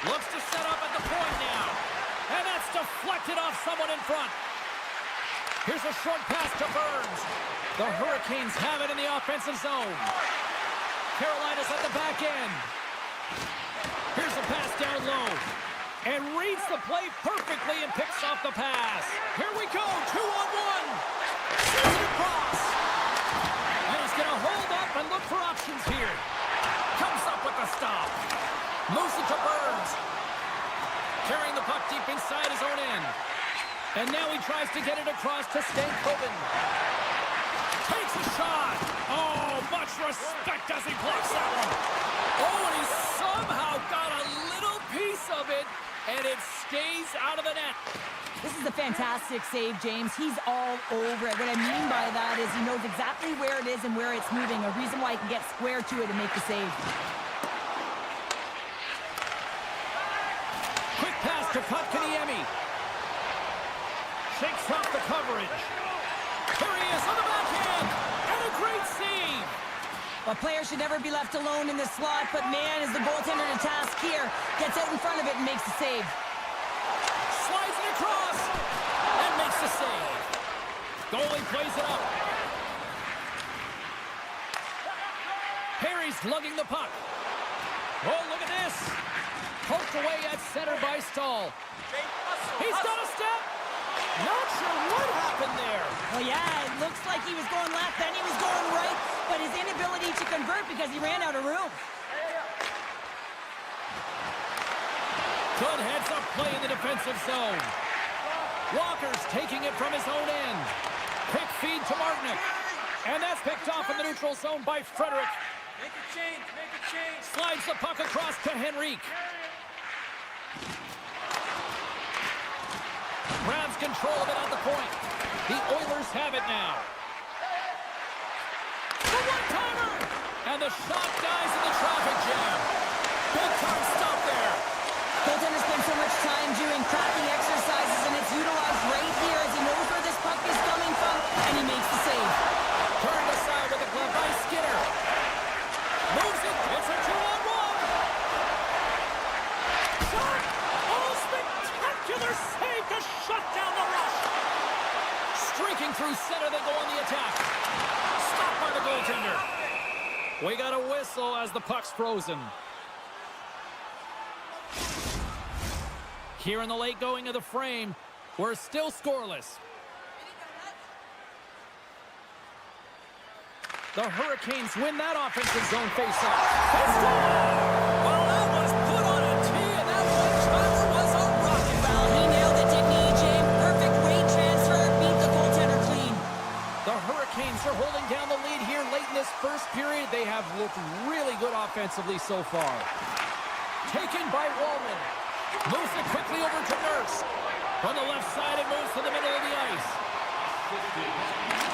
Looks to set up at the point now. And that's deflected off someone in front. Here's a short pass to Burns. The Hurricanes have it in the offensive zone. Carolina's at the back end. Here's a pass down low. And reads the play perfectly and picks off the pass. Here we go, 2-on-1. Shoots it across. And he's going to hold up and look for options here. Comes up with the stop. Moves it to Burns. Carrying the puck deep inside his own end. And now he tries to get it across to Stankoven. Takes a shot. Oh, much respect as he blocks that one. Oh, and he somehow got a little piece of it, and it stays out of the net. This is a fantastic save, James. He's all over it. What I mean by that is he knows exactly where it is and where it's moving. A reason why he can get square to it and make the save. Quick pass to Kotkaniemi. Shakes off the coverage. Here he is on the backhand. And a great save. A player should never be left alone in the slot, but man, is the goaltender to task here. Gets out in front of it and makes the save. Slides it across and makes the save. Goalie plays it up. Perry's lugging the puck. Oh, look at this. Poked away at center by Stahl. He's got a step. Not sure what happened there. Well, yeah, it looks like he was going left, then he was going right, but his inability to convert because he ran out of room. Good heads-up play in the defensive zone. Walker's taking it from his own end. Quick feed to Martinick. And that's picked off in the neutral zone by Frederick. Make a change, make a change. Slides the puck across to Henrique. Grabs control of it at the point. The Oilers have it now. The one-timer! And the shot dies in the traffic jam. Big-time stop there. Goaltender spends so much time doing cracking exercises, and it's utilized right here as he knows where this puck is coming from, and he makes the save. Turned aside with the glove by Skinner. Moves it. It's a 2-on-1. Shot! Oh, spectacular save to shut down the rush. Streaking through center, they go on the attack. Stopped by the goaltender. We got a whistle as the puck's frozen. Here in the late going of the frame, we're still scoreless. The Hurricanes win that offensive zone faceoff. Well, that was put on a tee, and that one-timer was a rocket. Well, he nailed the technique, James. Perfect weight transfer, beat the goaltender clean. The Hurricanes are holding down the lead here late in this first period. They have looked really good offensively so far. Taken by Wallman. Moves it quickly over to Nurse. From the left side, it moves to the middle of the ice.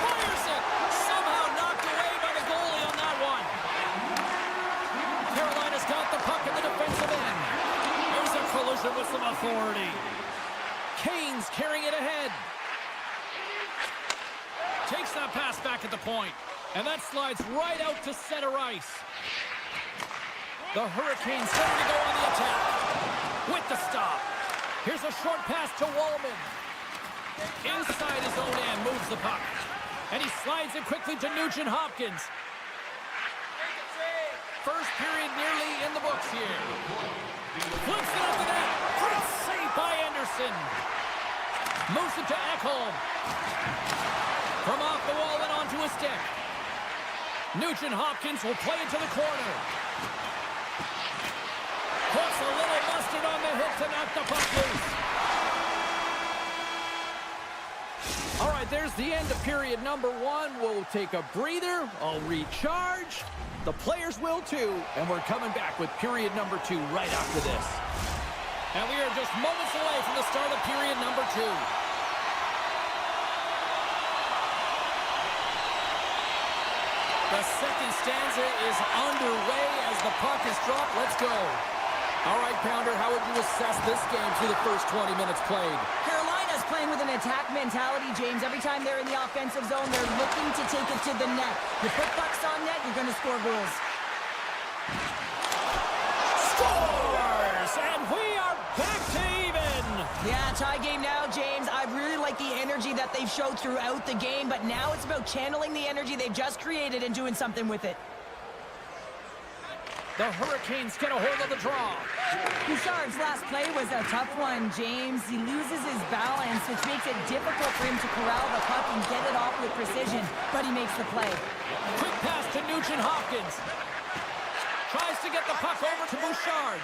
Fires it! Somehow knocked away by the goalie on that one. Carolina's got the puck in the defensive end. There's a collision with some authority. Canes carrying it ahead. Takes that pass back at the point. And that slides right out to center ice. The Hurricanes ready to go on the attack. With the stop. Here's a short pass to Wallman. Inside his own end, moves the puck. And he slides it quickly to Nugent-Hopkins. First period nearly in the books here. Flips it up the net. Great save by Anderson. Moves it to Ekholm. From off the wall and onto a stick. Nugent-Hopkins will play it to the corner. Puts a little mustard on the hip to knock the puck loose. All right, there's the end of period number 1. We'll take a breather. I'll recharge. The players will too. And we're coming back with period number 2 right after this. And we are just moments away from the start of period number 2. The second stanza is underway as the puck is dropped. Let's go. All right, Pounder, how would you assess this game through the first 20 minutes played? Carolina's playing with an attack mentality, James. Every time they're in the offensive zone, they're looking to take it to the net. You put pucks on net, you're going to score goals. Scores! And we are back to even. Yeah, tie game now, James. I really like the energy that they've showed throughout the game, but now it's about channeling the energy they've just created and doing something with it. The Hurricanes get a hold of the draw. Bouchard's last play was a tough one, James. He loses his balance, which makes it difficult for him to corral the puck and get it off with precision, but he makes the play. Quick pass to Nugent-Hopkins. Tries to get the puck over to Bouchard.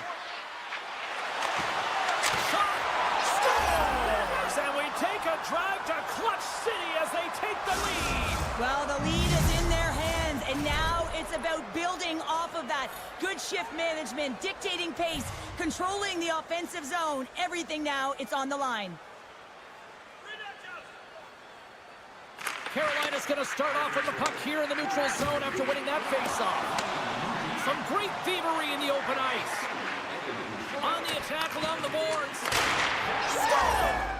Shot! Scores! And we take a drive to Clutch City as they take the lead. Well, the lead is in their hands, and now it's about building off of that. Good shift management, dictating pace, controlling the offensive zone. Everything now, it's on the line. Carolina's going to start off with the puck here in the neutral zone after winning that faceoff. Some great thievery in the open ice. On the attack along the boards. Score!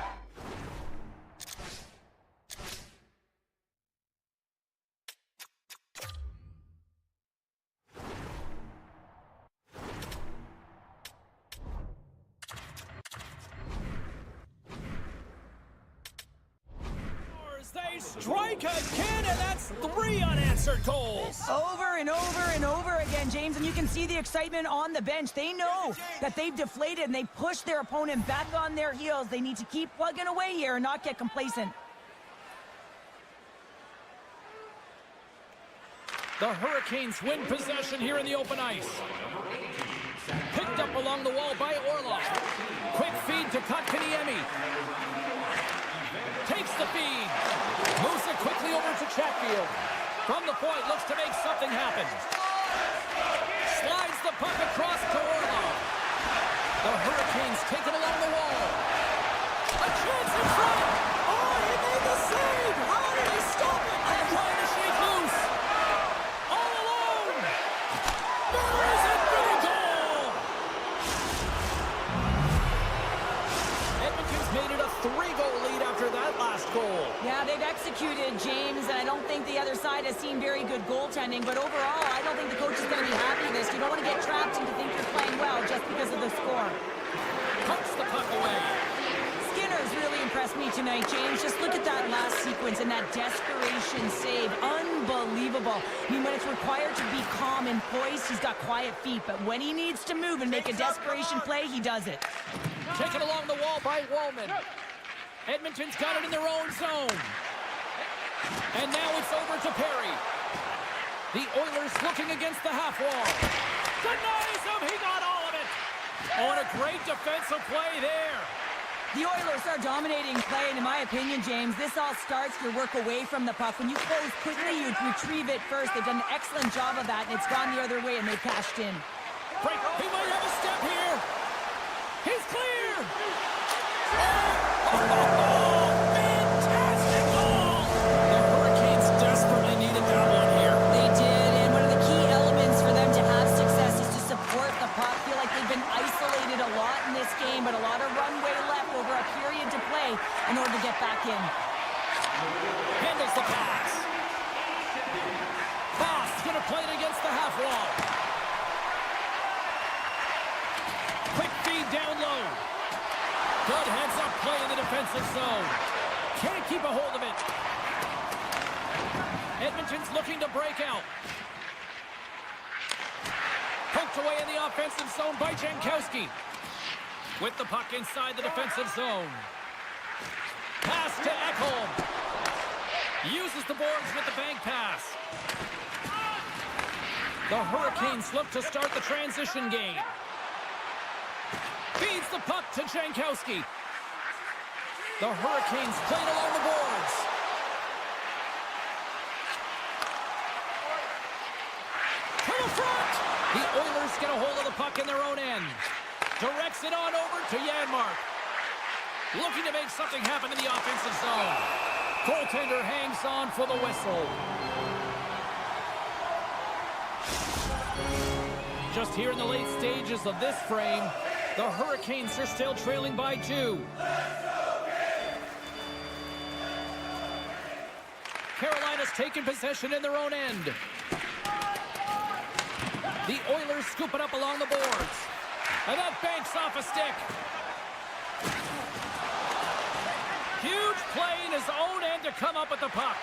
They strike again, and that's 3 unanswered goals. Over and over and over again, James, and you can see the excitement on the bench. They know that they've deflated, and they push their opponent back on their heels. They need to keep plugging away here and not get complacent. The Hurricanes win possession here in the open ice. Picked up along the wall by Orlov. Quick feed to Kotkaniemi. Takes the feed. Moves it quickly over to Chatfield. From the point, looks to make something happen. Slides the puck across to Orlov. The Hurricanes take it along the wall. A chance in front. Oh, he made the save. How did he stop it? I'm trying to shake loose. All alone. Murray's in for the goal. Edmonton's made it a 3-goal lead after that last goal. Yeah, they've executed, James, and I don't think the other side has seen very good goaltending, but overall, I don't think the coach is going to be happy with this. You don't want to get trapped into think you're playing well just because of the score. Pucks the puck away. Skinner's really impressed me tonight, James. Just look at that last sequence and that desperation save. Unbelievable. I mean, when it's required to be calm and poised, he's got quiet feet, but when he needs to move and make a desperation play, he does it. Taken along the wall by Wallman. Edmonton's got it in their own zone. And now it's over to Perry. The Oilers looking against the half wall. Denies him, he got all of it. Oh, and a great defensive play there. The Oilers are dominating play, and in my opinion, James, this all starts your work away from the puck. When you close quickly, you retrieve it first. They've done an excellent job of that, and it's gone the other way, and they've cashed in. Break. He might have a step here. He's clear. Fantastic goal. The Hurricanes desperately needed that one here. They did, and one of the key elements for them to have success is to support the puck. I feel like they've been isolated a lot in this game, but a lot of runway left over a period to play in order to get back in. Handles the pass. Boss going to play it against the half wall. Quick feed down low. Good heads-up play in the defensive zone. Can't keep a hold of it. Edmonton's looking to break out. Poked away in the offensive zone by Jankowski. With the puck inside the defensive zone. Pass to Ekholm. Uses the boards with the bank pass. The Hurricanes look to start the transition game. Feeds the puck to Jankowski. The Hurricanes played along the boards. To the front! The Oilers get a hold of the puck in their own end. Directs it on over to Janmark. Looking to make something happen in the offensive zone. Goaltender hangs on for the whistle. Just here in the late stages of this frame, the Hurricanes are still trailing by 2. Carolina's taken possession in their own end. The Oilers scoop it up along the boards. And that banks off a stick. Huge play in his own end to come up with the puck.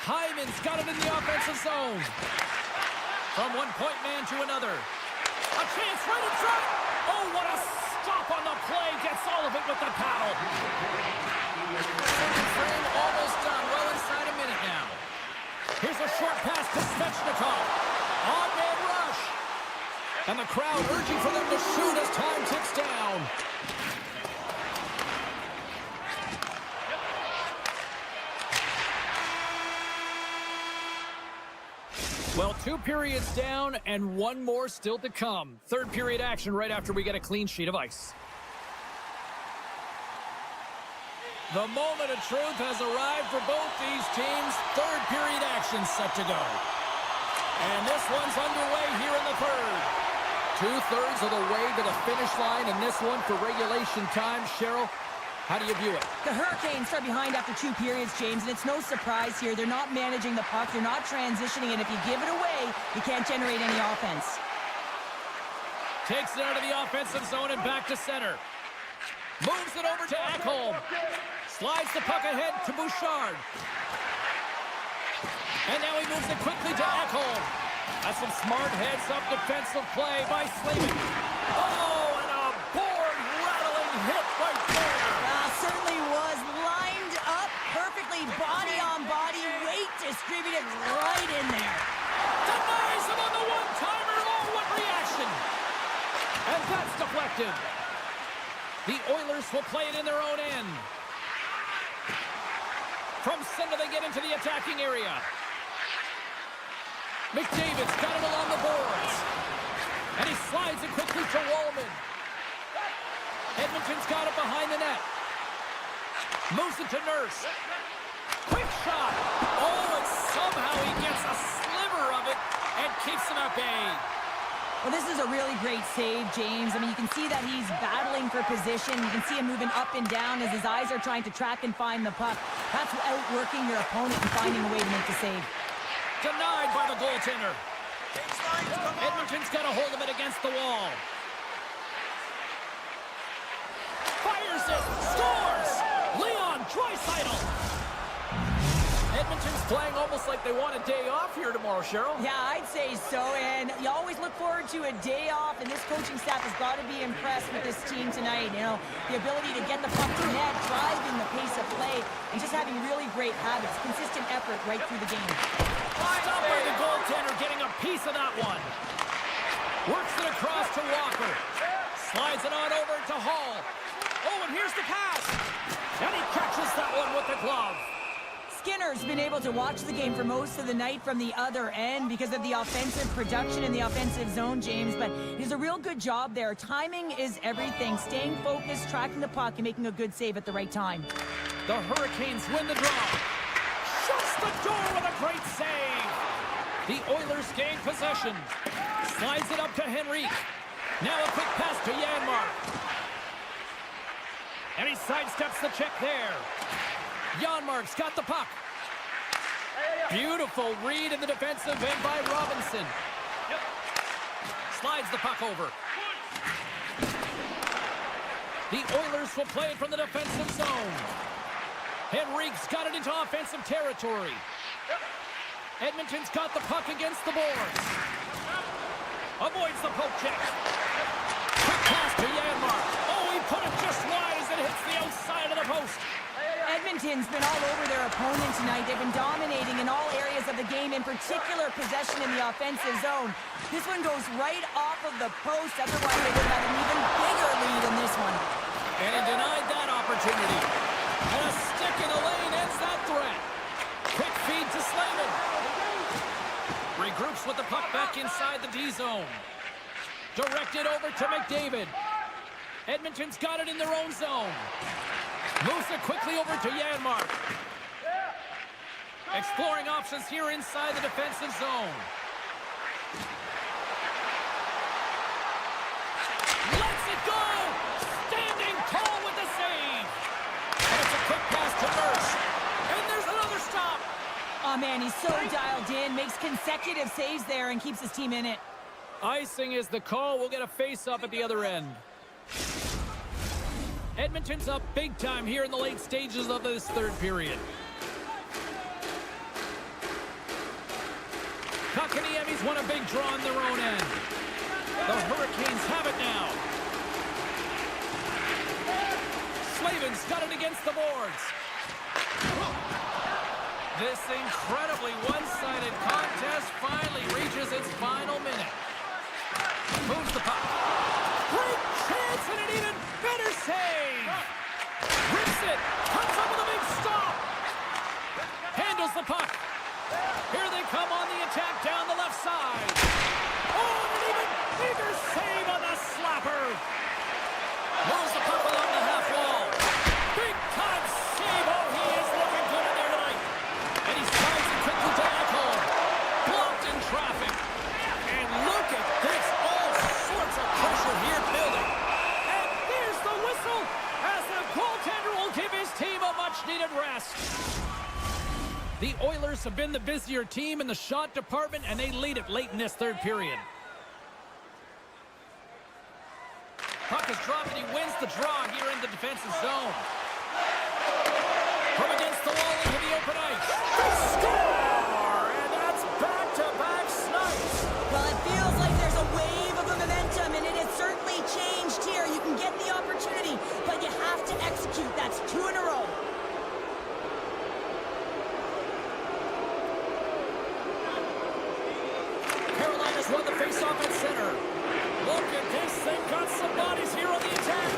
Hyman's got it in the offensive zone. From one point man to another. A chance right in front. Oh, what a stop on the play. Gets all of it with the paddle. Second frame almost done. Well inside a minute now. Here's a short pass to Svechnikov. Odd man rush. And the crowd urging for them to shoot as time ticks down. Well, 2 periods down and 1 more still to come. Third period action right after we get a clean sheet of ice. The moment of truth has arrived for both these teams. Third period action set to go. And this one's underway here in the third. 2/3 of the way to the finish line in this one for regulation time. Cheryl, how do you view it? The Hurricanes are behind after 2 periods, James, and it's no surprise here. They're not managing the puck. They're not transitioning, and if you give it away, you can't generate any offense. Takes it out of the offensive zone and back to center. Moves it over to Ekholm. Slides the puck ahead to Bouchard. And now he moves it quickly to Ekholm. That's some smart heads-up defensive play by Slavin. Oh, and a board-rattling hit right there. Certainly was lined up perfectly, body on body, weight distributed right in there. Denies him on the one-timer. Oh, what reaction. And that's deflected. The Oilers will play it in their own end. From center, they get into the attacking area. McDavid's got it along the boards. And he slides it quickly to Wallman. Edmonton's got it behind the net. Moves it to Nurse. Quick shot. Oh, and somehow he gets a sliver of it and keeps him at bay. Well, this is a really great save, James. I mean, you can see that he's battling for position. You can see him moving up and down as his eyes are trying to track and find the puck. That's outworking your opponent and finding a way to make the save. Denied by the goaltender. Edmonton's got a hold of it against the wall. Fires it. Scores! Leon Draisaitl. Edmonton's playing almost like they want a day off here tomorrow, Cheryl. Yeah, I'd say so, and you always look forward to a day off, and this coaching staff has got to be impressed with this team tonight. You know, the ability to get the puck to net, driving the pace of play, and just having really great habits, consistent effort right through the game. Stopped by the goaltender, getting a piece of that one. Works it across to Walker. Slides it on over to Hall. Oh, and here's the pass. And he catches that one with the glove. Skinner's been able to watch the game for most of the night from the other end because of the offensive production in the offensive zone, James, but he does a real good job there. Timing is everything. Staying focused, tracking the puck, and making a good save at the right time. The Hurricanes win the draw. Shuts the door with a great save. The Oilers gain possession. Slides it up to Henrique. Now a quick pass to Janmark. And he sidesteps the check there. Janmark's got the puck. Beautiful read in the defensive end by Robinson. Slides the puck over. The Oilers will play it from the defensive zone. Henrique's got it into offensive territory. Edmonton's got the puck against the boards. Avoids the poke check. Quick pass to Janmark. Oh, he put it just wide as it hits the outside of the post. Edmonton's been all over their opponent tonight. They've been dominating in all areas of the game, in particular possession in the offensive zone. This one goes right off of the post. Otherwise, they would have had an even bigger lead in this one. And he denied that opportunity. And a stick in the lane ends that threat. Quick feed to Slavin. Regroups with the puck back inside the D-zone. Directed over to McDavid. Edmonton's got it in their own zone. Moves it quickly over to Janmark. Exploring options here inside the defensive zone. Lets it go! Standing tall with the save! And it's a quick pass to Nurse. And there's another stop! Oh, man, he's so dialed in. Makes consecutive saves there and keeps his team in it. Icing is the call. We'll get a face-up at the other end. Edmonton's up big time here in the late stages of this third period. Kotkaniemi's won a big draw on their own end. The Hurricanes have it now. Slavin's got it against the boards. This incredibly one-sided contest finally reaches its final minute. Moves the puck. Great chance and an even better save. Rips it. Comes up with a big stop. Handles the puck. Here they come on the attack down the left side. Oh, and an even bigger save on the slapper. Moves the puck along the half wall. Big time save. Oh, he is looking good in there tonight. And he slides it quickly to Ekholm. Blocked in traffic. And look at this. All sorts of pressure here building. And there's the whistle as the goaltender will give his team a much-needed rest. The Oilers have been the busier team in the shot department, and they lead it late in this third period. Puck is dropped, and he wins the draw here in the defensive zone. From against the wall into the open ice. Score! And that's back-to-back snipes. Well, it feels like there's a wave of momentum, and it has certainly changed here. You can get the opportunity, but you have to execute. That's 2 in a row. Carolina's won the face-off at center. Look at this. They've got some bodies here on the attack.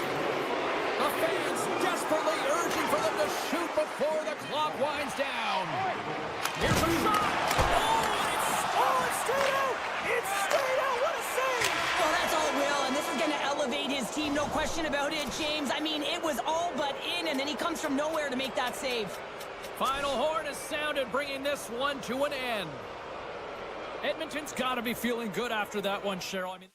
The fans desperately urging for them to shoot before the clock winds down. Here's a shot. Oh, it's stayed out. It's stayed out. What a save. Well, that's all Will, and this is going to elevate his team. No question about it, James. I mean, it was all but in, and then he comes from nowhere to make that save. Final horn is sounded, bringing this one to an end. Edmonton's got to be feeling good after that one, Cheryl. I mean...